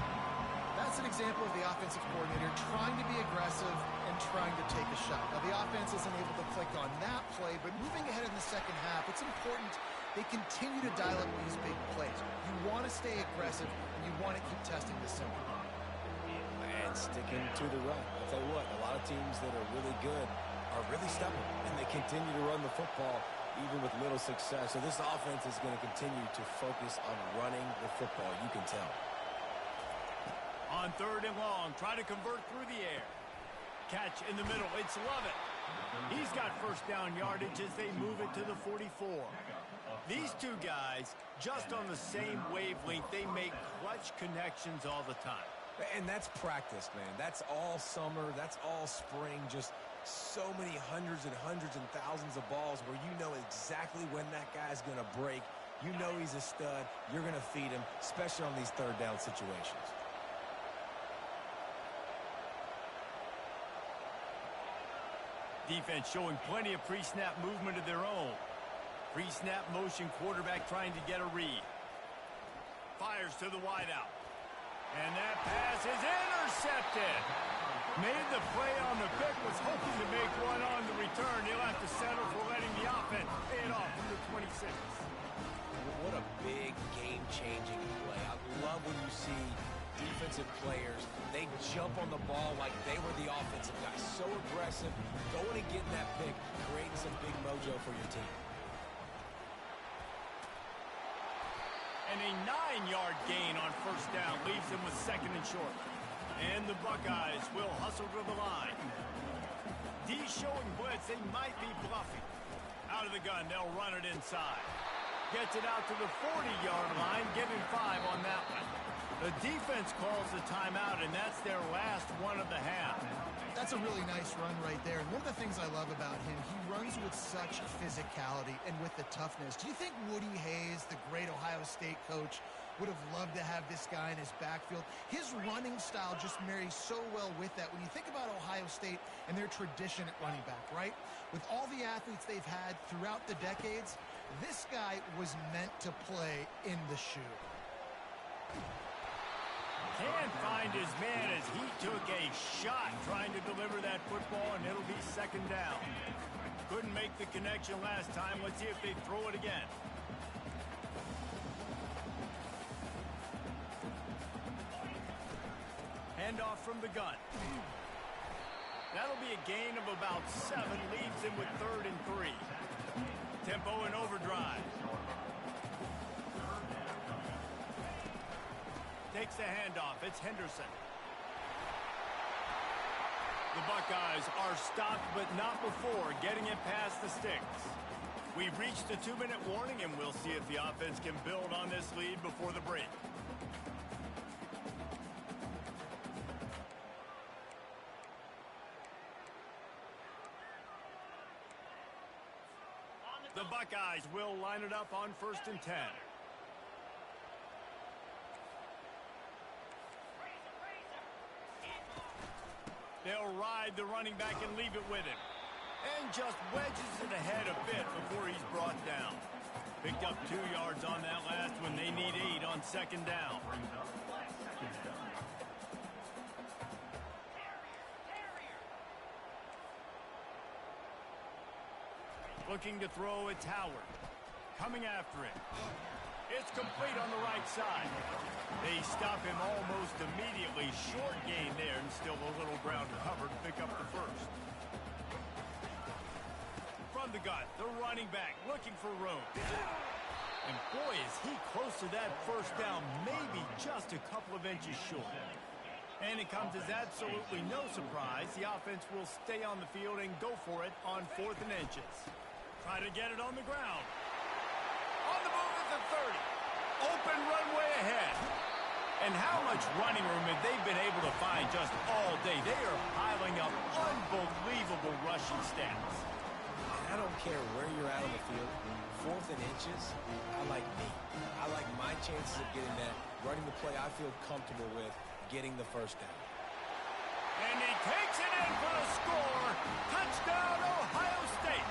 That's an example of the offensive coordinator trying to be aggressive and trying to take a shot. Now, the offense isn't able to click on that play, but moving ahead in the second half, it's important they continue to dial up these big plays. You want to stay aggressive, and you want to keep testing the simple. And sticking to the run. I'll tell you what, a lot of teams that are really good are really stubborn, and they continue to run the football even with little success. So this offense is going to continue to focus on running the football, you can tell. On third and long, try to convert through the air. Catch in the middle, it's Lovett. He's got first down yardage as they move it to the 44. These two guys, just on the same wavelength, they make clutch connections all the time. And that's practice, man. That's all summer, that's all spring, just so many hundreds and thousands of balls where you know exactly when that guy's going to break. You know he's a stud. You're going to feed him, especially on these third down situations. Defense showing plenty of pre-snap movement of their own. Pre-snap motion, quarterback trying to get a read. Fires to the wideout. And that pass is intercepted. Made the play on the pick, was hoping to make one on the return. He'll have to settle for letting the offense pay it off from the 26. What a big game-changing play. I love when you see defensive players, they jump on the ball like they were the offensive guys. So aggressive, going and getting that pick, creating some big mojo for your team. And a 9-yard gain on first down leaves them with second and short. And the Buckeyes will hustle to the line. D showing blitz, they might be bluffing. Out of the gun, they'll run it inside. Gets it out to the 40-yard line, giving 5 on that one. The defense calls the timeout, and that's their last one of the half. That's a really nice run right there. And one of the things I love about him, he runs with such physicality and with the toughness. Do you think Woody Hayes, the great Ohio State coach, would have loved to have this guy in his backfield? His running style just marries so well with that. When you think about Ohio State and their tradition at running back, right? With all the athletes they've had throughout the decades, this guy was meant to play in the shoe. Can't find his man as he took a shot trying to deliver that football, and it'll be second down. Couldn't make the connection last time. Let's see if they throw it again. Handoff from the gun. That'll be a gain of about 7, leaves him with 3rd and 3. Tempo and overdrive. Takes the handoff. It's Henderson. The Buckeyes are stopped, but not before getting it past the sticks. We've reached the 2-minute warning, and we'll see if the offense can build on this lead before the break. The Buckeyes will line it up on 1st and 10. They'll ride the running back and leave it with him. And just wedges it ahead a bit before he's brought down. Picked up 2 yards on that last one. They need 8 on second down. Looking to throw, it's Howard. Coming after it. It's complete on the right side. They stop him almost immediately. Short gain there, and still a little ground covered. Pick up the first. From the gun, the running back looking for room. And boy, is he close to that first down, maybe just a couple of inches short. And it comes as absolutely no surprise. The offense will stay on the field and go for it on 4th and inches. Try to get it on the ground. On the move at the 30. Open runway ahead. And how much running room have they been able to find just all day? They are piling up unbelievable rushing stats. I don't care where you're at on the field. 4th and inches, I like me. I like my chances of getting that, running the play I feel comfortable with, getting the first down. And he takes it in for the score. Touchdown, Ohio State.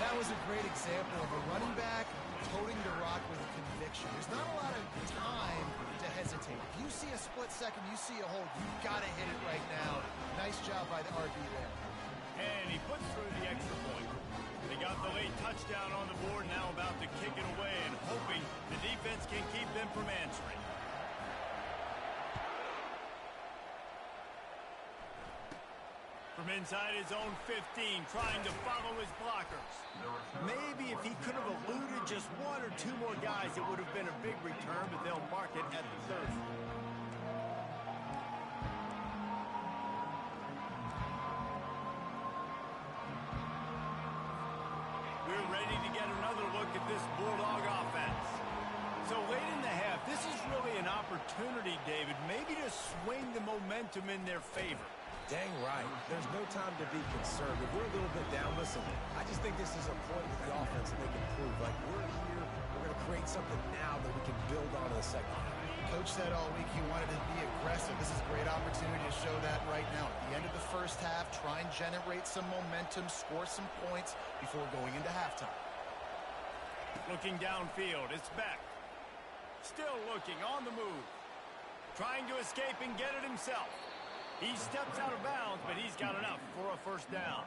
That was a great example of a running back toting the rock with conviction. There's not a lot of time to hesitate. If you see a split second, you see a hold, you've got to hit it right now. Nice job by the RB there. And he puts through the extra point. They got the late touchdown on the board, now about to kick it away and hoping the defense can keep them from answering. From inside his own 15, trying to follow his blockers. Maybe if he could have eluded just 1 or 2 more guys, it would have been a big return, but they'll mark it at the 30. We're ready to get another look at this Bulldog offense. So late in the half, this is really an opportunity, David, maybe to swing the momentum in their favor. Dang right. There's no time to be concerned. If we're a little bit down, listen, I just think this is a point with the offense that they can prove. Like, we're here, we're going to create something now that we can build on in the second half. Coach said all week he wanted to be aggressive. This is a great opportunity to show that right now. At the end of the first half, try and generate some momentum, score some points before going into halftime. Looking downfield, it's Beck. Still looking, on the move. Trying to escape and get it himself. He steps out of bounds, but he's got enough for a first down.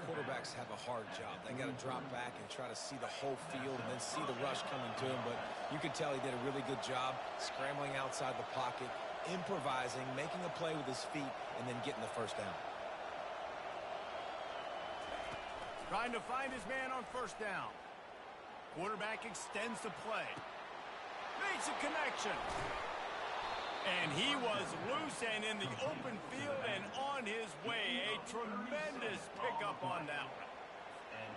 Quarterbacks have a hard job. They got to drop back and try to see the whole field and then see the rush coming to him. But you can tell he did a really good job scrambling outside the pocket, improvising, making a play with his feet, and then getting the first down. Trying to find his man on first down. Quarterback extends the play. Makes a connection. And he was loose and in the open field and on his way. A tremendous pickup on that one.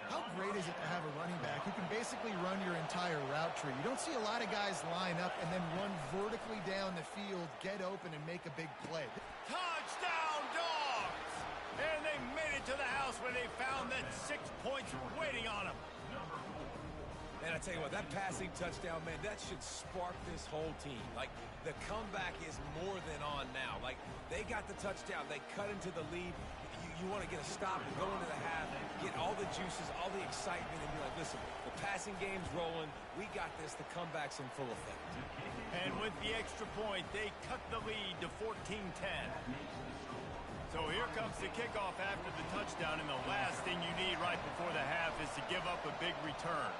How great is it to have a running back who can basically run your entire route tree? You don't see a lot of guys line up and then run vertically down the field, get open, and make a big play. Touchdown, Dogs! And they made it to the house when they found that 6 points waiting on them. And I tell you what, that passing touchdown, man, that should spark this whole team. Like, the comeback is more than on now. Like, they got the touchdown. They cut into the lead. You want to get a stop and go into the half, get all the juices, all the excitement, and be like, listen, the passing game's rolling. We got this. The comeback's in full effect. And with the extra point, they cut the lead to 14-10. So here comes the kickoff after the touchdown, and the last thing you need right before the half is to give up a big return.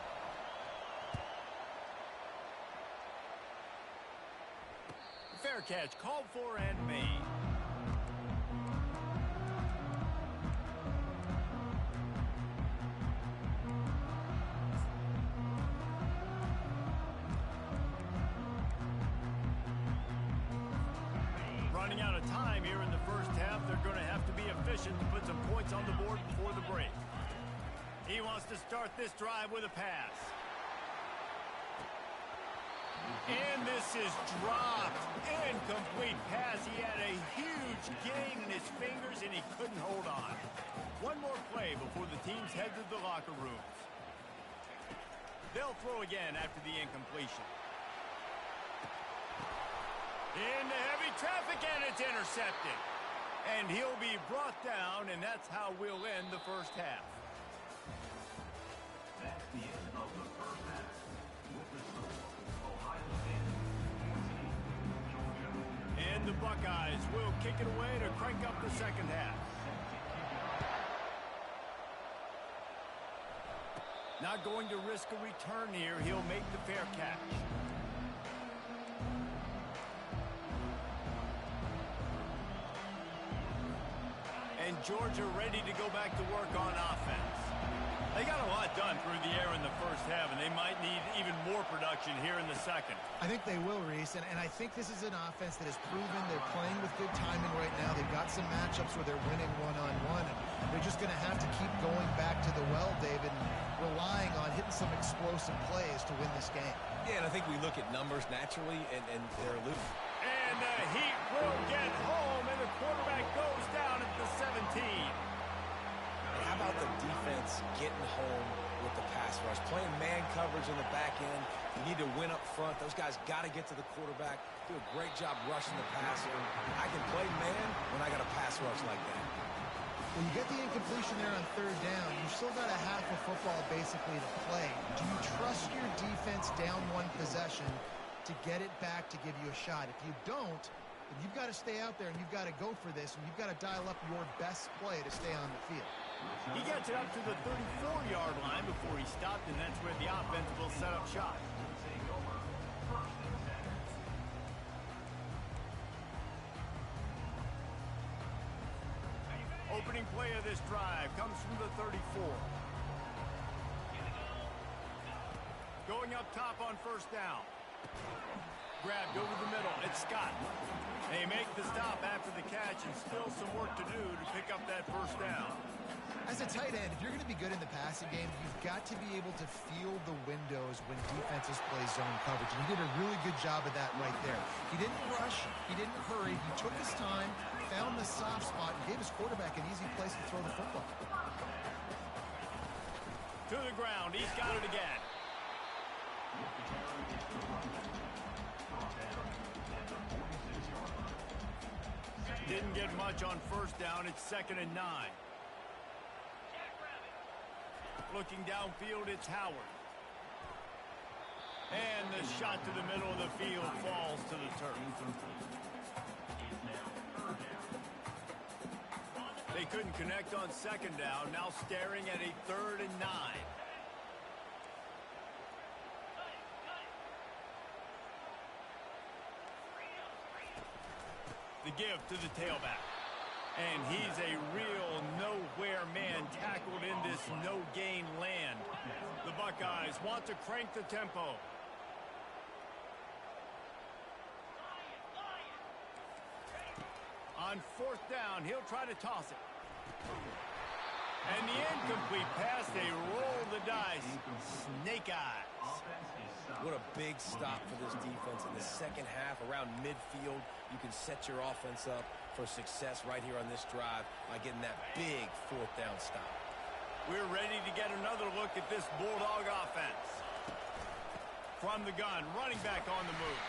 Fair catch called for and made. Running out of time here in the first half, they're going to have to be efficient to put some points on the board before the break. He wants to start this drive with a pass. And this is dropped. Incomplete pass. He had a huge gain in his fingers, and he couldn't hold on. One more play before the teams head to the locker rooms. They'll throw again after the incompletion. Into heavy traffic, and it's intercepted. And he'll be brought down, and that's how we'll end the first half. That's the end of the first half. With the score, Ohio State 14, Georgia. And the Buckeyes will kick it away to crank up the second half. Not going to risk a return here. He'll make the fair catch. And Georgia ready to go back to work on offense. They got a lot done through the air in the first half, and they might need even more production here in the second. I think they will, Reese, and I think this is an offense that has proven they're playing with good timing right now. They've got some matchups where they're winning one-on-one, and they're just going to have to keep going back to the well, David, and relying on hitting some explosive plays to win this game. Yeah, and I think we look at numbers naturally, and they're loose. And the Heat will get home, and the quarterback goes down at the 17. How about the defense getting home with the pass rush? Playing man coverage in the back end. You need to win up front. Those guys got to get to the quarterback. Do a great job rushing the passer. I can play man when I got a pass rush like that. When you get the incompletion there on third down, you've still got a half of football basically to play. Do you trust your defense down one possession to get it back to give you a shot? If you don't, then you've got to stay out there and you've got to go for this, and you've got to dial up your best play to stay on the field. He gets it up to the 34-yard line before he stopped, and that's where the offense will set up shop. Opening play of this drive comes from the 34. Going up top on first down. Grabbed over the middle. It's Scott. They make the stop after the catch, and still some work to do to pick up that first down. As a tight end, if you're going to be good in the passing game, you've got to be able to feel the windows when defenses play zone coverage. And he did a really good job of that right there. He didn't rush. He didn't hurry. He took his time, found the soft spot, and gave his quarterback an easy place to throw the football. To the ground. He's got it again. Didn't get much on first down. It's 2nd and 9. Looking downfield, it's Howard. And the shot to the middle of the field falls to the turf. They couldn't connect on second down, now staring at a 3rd and 9. The give to the tailback. And he's a real nowhere man tackled in this no-gain land. The Buckeyes want to crank the tempo. On 4th down, he'll try to toss it. And the incomplete pass, they roll the dice. Snake eyes. What a big stop for this defense in the second half. Around midfield, you can set your offense up for success right here on this drive by getting that big 4th down stop. We're ready to get another look at this Bulldog offense. From the gun, running back on the move.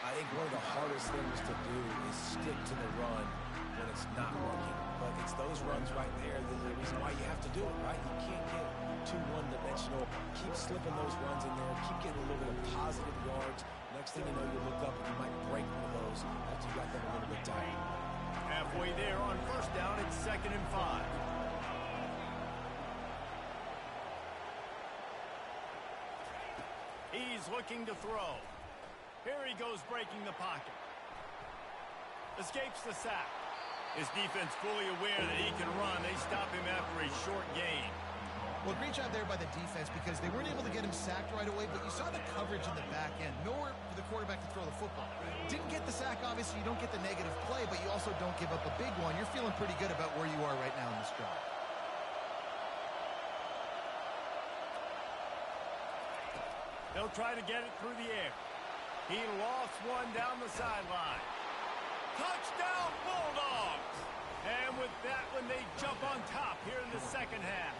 I think one of the hardest things to do is stick to the run when it's not working. But it's those runs right there that the reason why you have to do it, right? You can't get too one-dimensional. Keep slipping those runs in there. Keep getting a little bit of positive yards. Next thing you know, you look up and you might break one of those after you got them a little bit tight. Halfway there on 1st down, it's 2nd and 5. He's looking to throw. Here he goes breaking the pocket. Escapes the sack. His defense fully aware that he can run. They stop him after a short gain. Well, great job there by the defense because they weren't able to get him sacked right away, but you saw the coverage in the back end. Nowhere for the quarterback to throw the football. Didn't get the sack, obviously. You don't get the negative play, but you also don't give up a big one. You're feeling pretty good about where you are right now in this drive. They'll try to get it through the air. He lost one down the sideline. Touchdown, Bulldogs! And with that one, they jump on top here in the second half.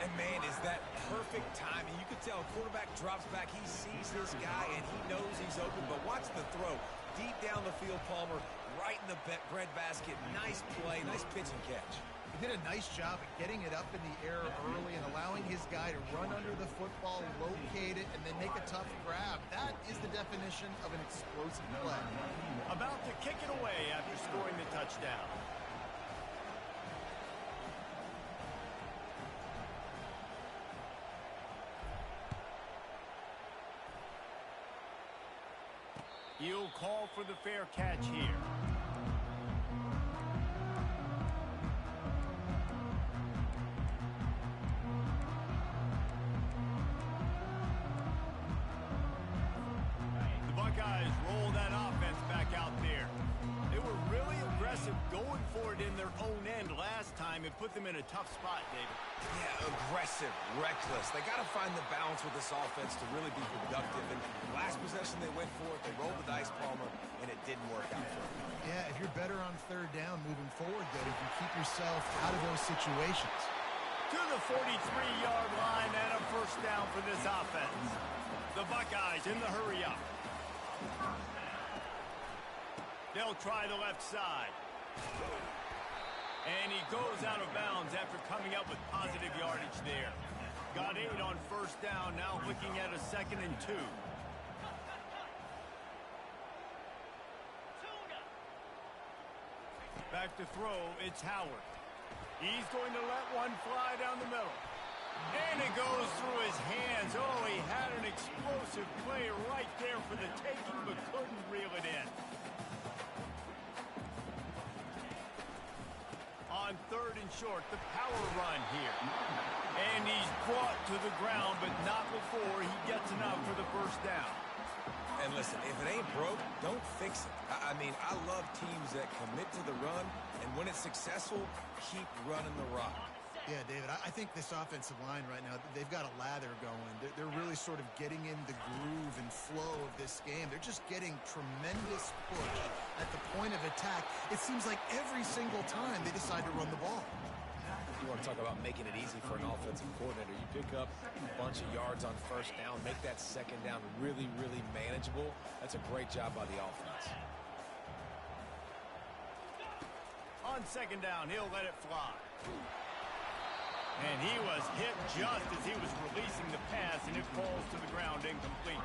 And, man, is that perfect timing. You can tell quarterback drops back. He sees this guy, and he knows he's open. But watch the throw. Deep down the field, Palmer, right in the bread basket. Nice play, nice pitch and catch. He did a nice job at getting it up in the air early and allowing his guy to run under the football, locate it, and then make a tough grab. That is the definition of an explosive play. About to kick it away after scoring the touchdown. He'll call for the fair catch here. The Buckeyes roll that offense back out there. They were really aggressive going for it in their own end last time. It put them in a tough spot, David. Yeah, aggressive, reckless. They got to find the balance with this offense to really be productive. And last possession they went for it, they rolled the dice, Palmer, and it didn't work out for them. Yeah, if you're better on 3rd down moving forward, though, you can keep yourself out of those situations. To the 43-yard line and a 1st down for this offense. The Buckeyes in the hurry-up. They'll try the left side. And he goes out of bounds after coming up with positive yardage there. Got 8 on 1st down, now looking at a 2nd and 2. Back to throw, it's Howard. He's going to let one fly down the middle. And it goes through his hands. Oh, he had an explosive play right there for the taking, but couldn't reel it in. On 3rd and short, the power run here. And he's brought to the ground, but not before he gets enough for the 1st down. And listen, if it ain't broke, don't fix it. I mean, I love teams that commit to the run, and when it's successful, keep running the rock. Yeah, David, I think this offensive line right now, they've got a lather going. They're really sort of getting in the groove and flow of this game. They're just getting tremendous push at the point of attack. It seems like every single time they decide to run the ball. You want to talk about making it easy for an offensive coordinator. You pick up a bunch of yards on 1st down, make that 2nd down really, really manageable. That's a great job by the offense. On 2nd down, he'll let it fly. And he was hit just as he was releasing the pass, and it falls to the ground incomplete.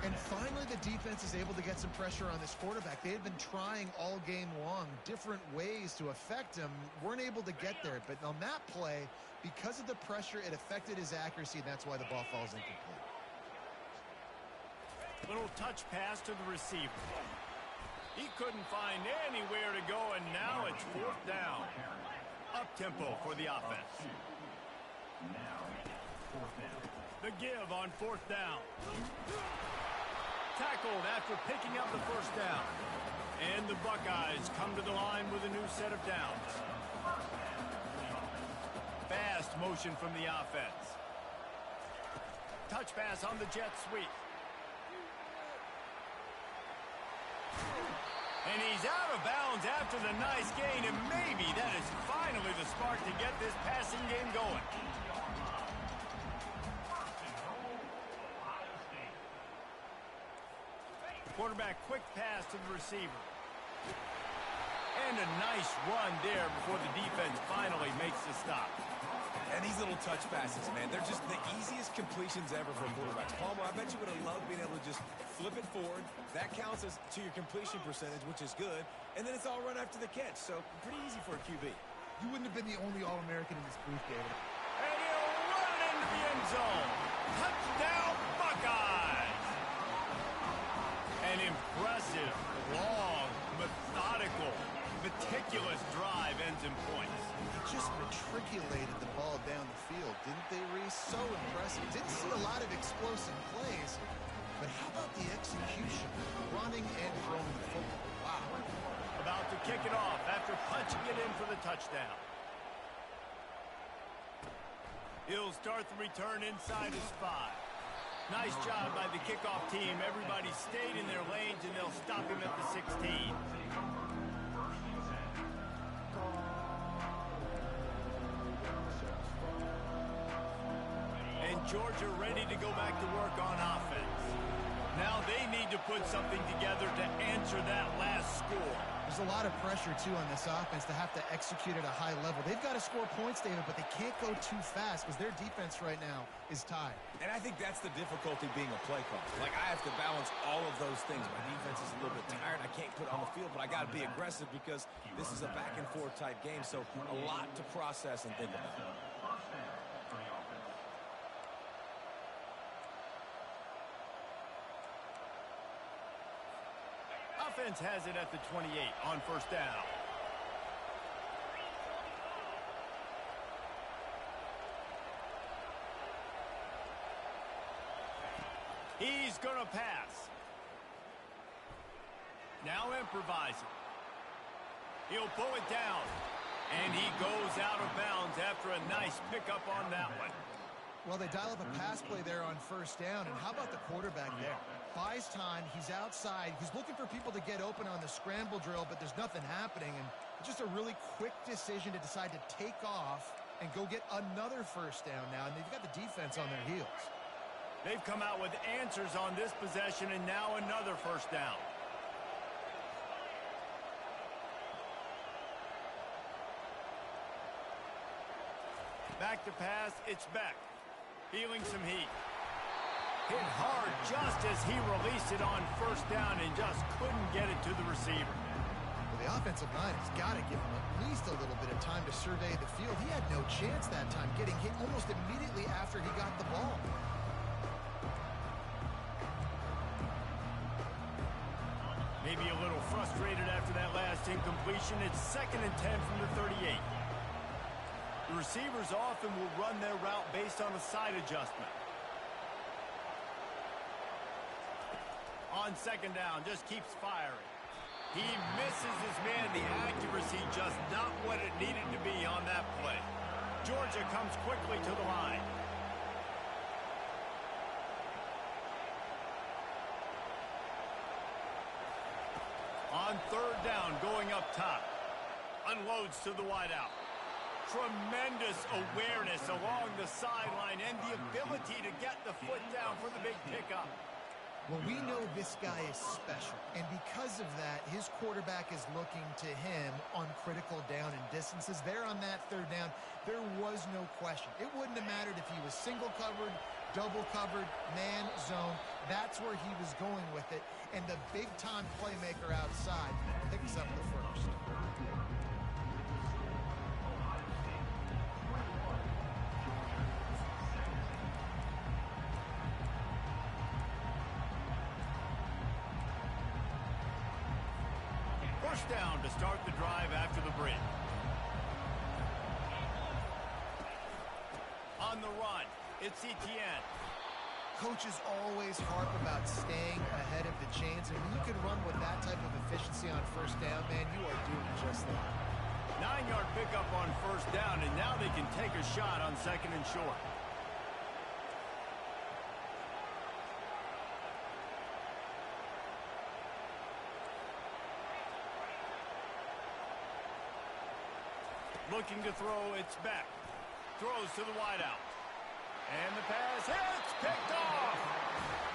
And finally, the defense is able to get some pressure on this quarterback. They had been trying all game long different ways to affect him. Weren't able to get there. But on that play, because of the pressure, it affected his accuracy, and that's why the ball falls incomplete. Little touch pass to the receiver. He couldn't find anywhere to go, and now it's fourth down. Up-tempo for the offense. Now, fourth down. The give on fourth down. Tackled after picking up the first down. And the Buckeyes come to the line with a new set of downs. Fast motion from the offense. Touch pass on the jet sweep. And he's out of bounds after the nice gain, and maybe that is finally the spark to get this passing game going. Quarterback quick pass to the receiver. And a nice run there before the defense finally makes the stop. And these little touch passes, man, they're just the easiest completions ever for quarterbacks. Palmer, I bet you would have loved being able to just flip it forward. That counts as to your completion percentage, which is good. And then it's all run after the catch, so pretty easy for a QB. You wouldn't have been the only All-American in this booth, David. And he'll run it into the end zone. Touchdown, Buckeyes! An impressive, long, methodical, meticulous drive ends in points. Just matriculated the ball down the field, didn't they, Reese? So impressive. Didn't see a lot of explosive plays, but how about the execution? Running and throwing the football. Wow. About to kick it off after punching it in for the touchdown. He'll start the return inside his 5. Nice job by the kickoff team. Everybody stayed in their lanes, and they'll stop him at the 16. Georgia ready to go back to work on offense. Now they need to put something together to answer that last score. There's a lot of pressure, too, on this offense to have to execute at a high level. They've got to score points, David, but they can't go too fast because their defense right now is tied. And I think that's the difficulty being a play caller. Like, I have to balance all of those things. My defense is a little bit tired. I can't put it on the field, but I got to be aggressive because this is a back-and-forth type game, so a lot to process and think about. Offense has it at the 28 on first down. He's going to pass. Now improvising. He'll pull it down. And he goes out of bounds after a nice pickup on that one. Well, they dial up a pass play there on first down, and how about the quarterback there? Buys time, he's outside, he's looking for people to get open on the scramble drill, but there's nothing happening, and it's just a really quick decision to decide to take off and go get another first down now, and they've got the defense on their heels. They've come out with answers on this possession, and now another first down. Back to pass, it's Beck. Feeling some heat. Hit hard just as he released it on first down and just couldn't get it to the receiver. Well, the offensive line has got to give him at least a little bit of time to survey the field. He had no chance that time, getting hit almost immediately after he got the ball. Maybe a little frustrated after that last incompletion. It's 2nd and 10 from the 38. The receivers often will run their route based on a side adjustment. On 2nd down, just keeps firing. He misses his man. The accuracy just not what it needed to be on that play. Georgia comes quickly to the line. On 3rd down, going up top. Unloads to the wideout. Tremendous awareness along the sideline and the ability to get the foot down for the big pickup. Well, we know this guy is special, and because of that, his quarterback is looking to him on critical down and distances. There on that third down, there was no question. It wouldn't have mattered if he was single covered, double covered, man, zone. That's where he was going with it. And the big-time playmaker outside picks up the first. First down to start the drive after the break. On the run, it's Etienne. Coaches always harp about staying ahead of the chains, and when you can run with that type of efficiency on first down, man, you are doing just that. 9-yard pickup on first down, and now they can take a shot on second and short. Looking to throw, it's back. Throws to the wideout. And the pass hits, picked off.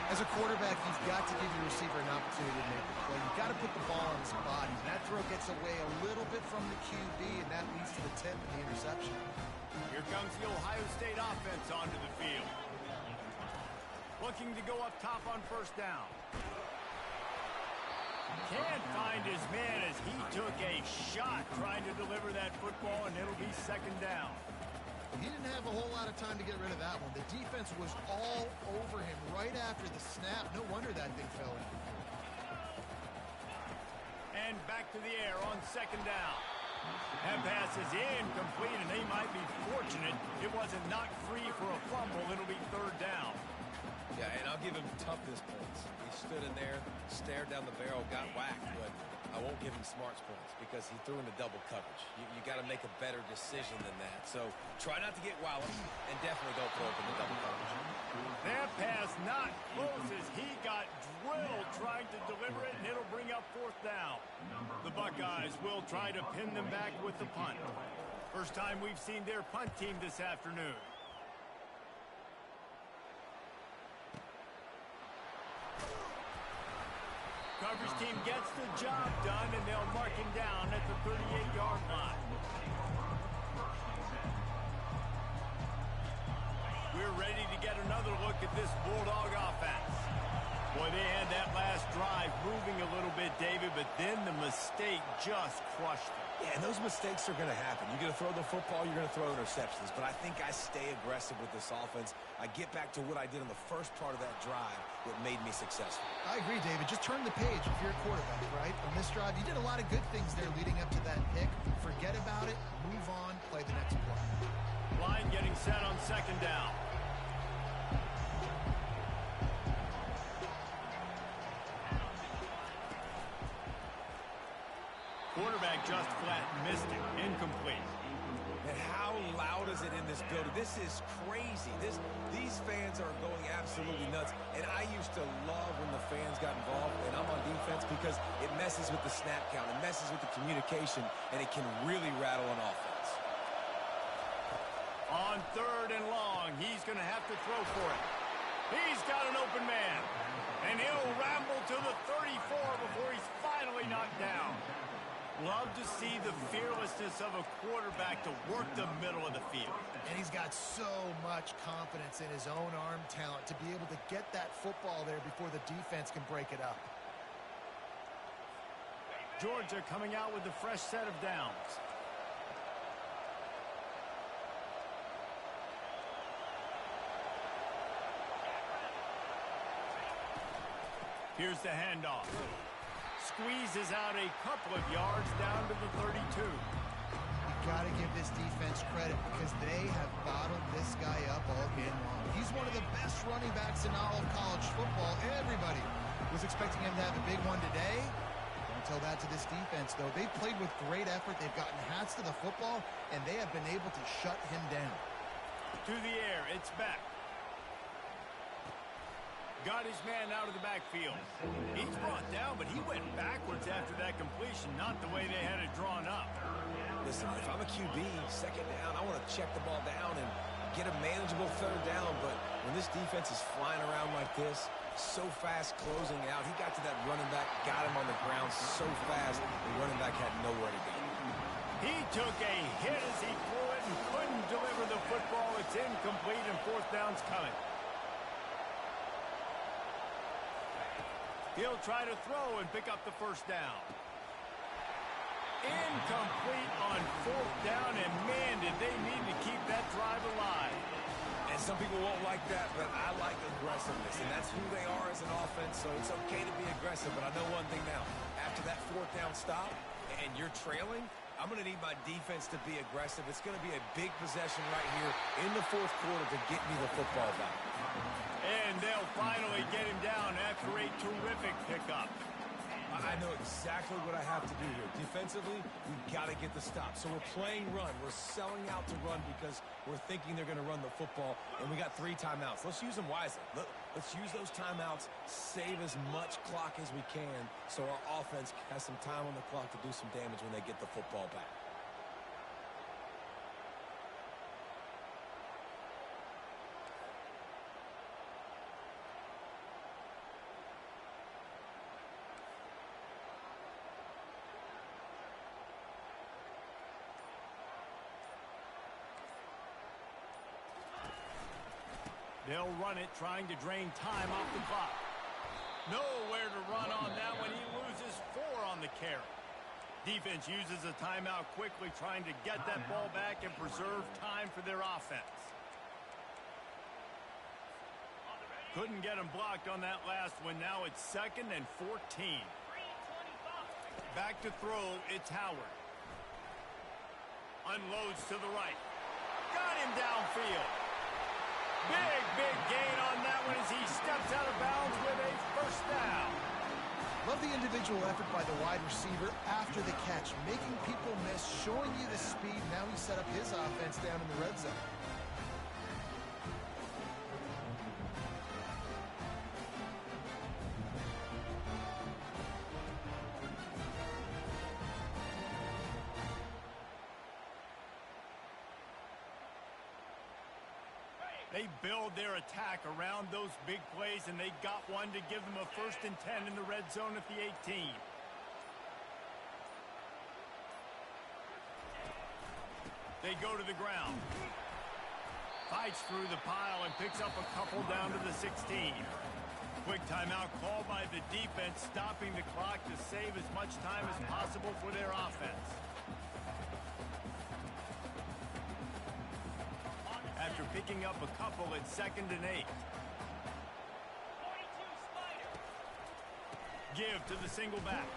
As a quarterback, you've got to give your receiver an opportunity to make the play. You've got to put the ball on his body. That throw gets away a little bit from the QB, and that leads to the tip and the interception. Here comes the Ohio State offense onto the field. Looking to go up top on first down. Can't find his man as he took a shot trying to deliver that football, and it'll be second down. He didn't have a whole lot of time to get rid of that one. The defense was all over him right after the snap. No wonder that thing fell in. And back to the air on second down. That pass is incomplete, and they might be fortunate it wasn't knocked free for a fumble. It'll be third down. Yeah, and I'll give him toughness points. He stood in there, stared down the barrel, got whacked, but I won't give him smarts points because he threw into double coverage. You got to make a better decision than that. So try not to get walloped, and definitely don't throw up into double coverage. That pass not close as he got drilled trying to deliver it, and it'll bring up fourth down. The Buckeyes will try to pin them back with the punt. First time we've seen their punt team this afternoon. Coverage team gets the job done, and they'll mark him down at the 38-yard line. We're ready to get another look at this Bulldog offense. Boy, they had that last drive moving a little bit, David, but then the mistake just crushed them. Yeah, and those mistakes are going to happen. You're going to throw the football, you're going to throw interceptions. But I think I stay aggressive with this offense. I get back to what I did on the first part of that drive that made me successful. I agree, David. Just turn the page if you're a quarterback, right? On this drive, you did a lot of good things there leading up to that pick. Forget about it, move on, play the next play. Line getting set on second down. Quarterback just flat missed it. Incomplete. And how loud is it in this building? This is crazy. These fans are going absolutely nuts. And I used to love when the fans got involved, and I'm on defense because it messes with the snap count. It messes with the communication, and it can really rattle an offense. On third and long, he's going to have to throw for it. He's got an open man. And he'll ramble to the 34 before he's finally knocked down. Love to see the fearlessness of a quarterback to work the middle of the field. And he's got so much confidence in his own arm talent to be able to get that football there before the defense can break it up. Georgia coming out with a fresh set of downs. Here's the handoff. Squeezes out a couple of yards down to the 32. You've got to give this defense credit because they have bottled this guy up all game long. He's one of the best running backs in all of college football. Everybody was expecting him to have a big one today. Don't tell that to this defense, though. They've played with great effort. They've gotten hats to the football, and they have been able to shut him down. To the air, it's back. Got his man out of the backfield. He's brought down, but he went backwards after that completion, not the way they had it drawn up. Listen, if I'm a QB, second down, I want to check the ball down and get a manageable third down. But when this defense is flying around like this, so fast closing out, he got to that running back, got him on the ground so fast, the running back had nowhere to go. He took a hit as he threw it and couldn't deliver the football. It's incomplete and fourth down's coming. He'll try to throw and pick up the first down. Incomplete on fourth down, and man, did they need to keep that drive alive. And some people won't like that, but I like aggressiveness, and that's who they are as an offense, so it's okay to be aggressive. But I know one thing now. After that fourth down stop and you're trailing, I'm going to need my defense to be aggressive. It's going to be a big possession right here in the fourth quarter to get me the football back. And they'll finally get him down after a terrific pickup. I know exactly what I have to do here. Defensively, we've got to get the stop. So we're playing run. We're selling out to run because we're thinking they're going to run the football, and we got 3 timeouts. Let's use them wisely. Let's use those timeouts, save as much clock as we can so our offense has some time on the clock to do some damage when they get the football back. They'll run it, trying to drain time off the clock. Nowhere to run on that one. He loses 4 on the carry. Defense uses a timeout quickly, trying to get that ball back and preserve time for their offense. Couldn't get him blocked on that last one. Now it's 2nd and 14. Back to throw, it's Howard. Unloads to the right. Got him downfield. Big gain on that one as he steps out of bounds with a first down. Love the individual effort by the wide receiver after the catch, making people miss, showing you the speed. Now he set up his offense down in the red zone. They build their attack around those big plays, and they got one to give them a 1st and 10 in the red zone at the 18. They go to the ground. Fights through the pile and picks up a couple down to the 16. Quick timeout called by the defense, stopping the clock to save as much time as possible for their offense. After picking up a couple, it's 2nd and 8. Give to the single back.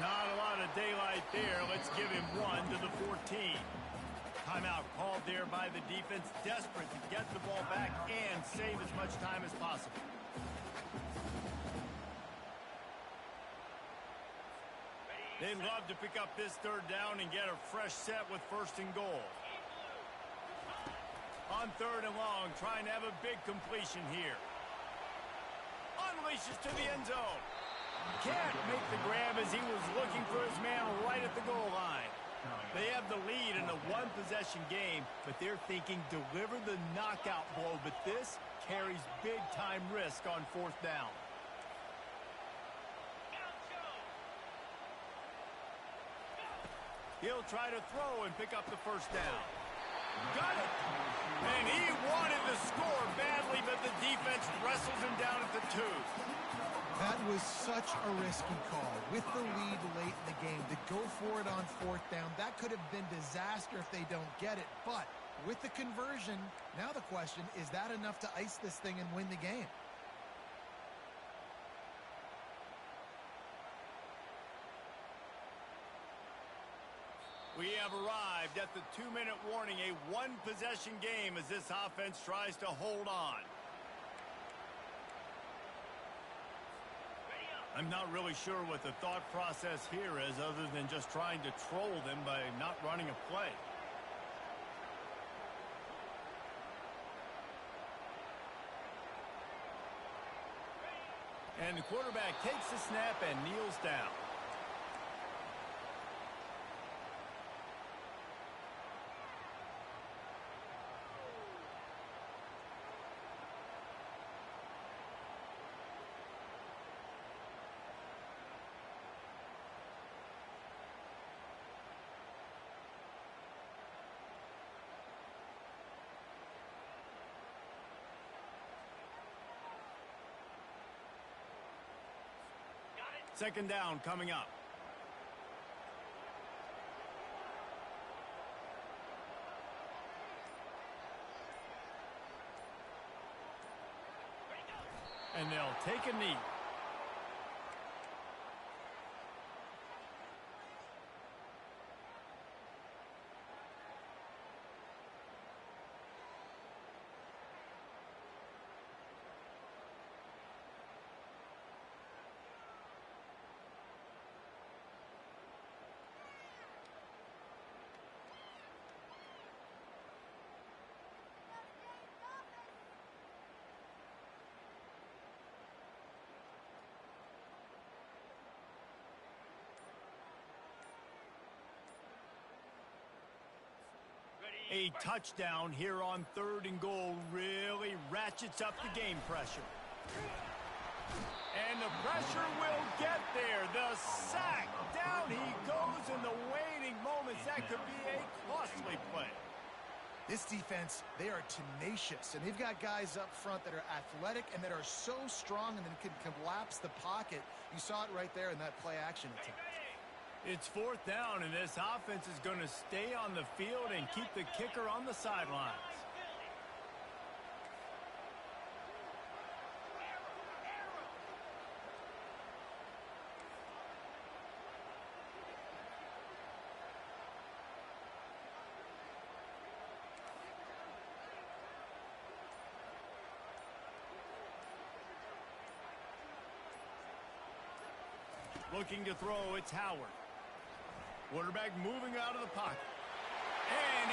Not a lot of daylight there. Let's give him 1 to the 14. Timeout called there by the defense, desperate to get the ball back and save as much time as possible. They'd love to pick up this 3rd down and get a fresh set with 1st and goal. On 3rd and long, trying to have a big completion here. Unleashes to the end zone. Can't make the grab as he was looking for his man right at the goal line. They have the lead in a 1-possession game, but they're thinking deliver the knockout blow, but this carries big-time risk on 4th down. He'll try to throw and pick up the first down. Got it! And he wanted to score badly, but the defense wrestles him down at the 2. That was such a risky call. With the lead late in the game, to go for it on 4th down, that could have been disaster if they don't get it. But with the conversion, now the question, is that enough to ice this thing and win the game? We have arrived at the 2-minute warning, a 1-possession game as this offense tries to hold on. I'm not really sure what the thought process here is other than just trying to troll them by not running a play. And the quarterback takes the snap and kneels down. Second down coming up. And they'll take a knee. A touchdown here on 3rd and goal really ratchets up the game pressure. And the pressure will get there. The sack. Down he goes in the waiting moments. That could be a costly play. This defense, they are tenacious, and they've got guys up front that are athletic and that are so strong and that can collapse the pocket. You saw it right there in that play-action attempt. It's 4th down, and this offense is going to stay on the field and keep the kicker on the sidelines. Looking to throw, it's Howard. Quarterback moving out of the pocket. And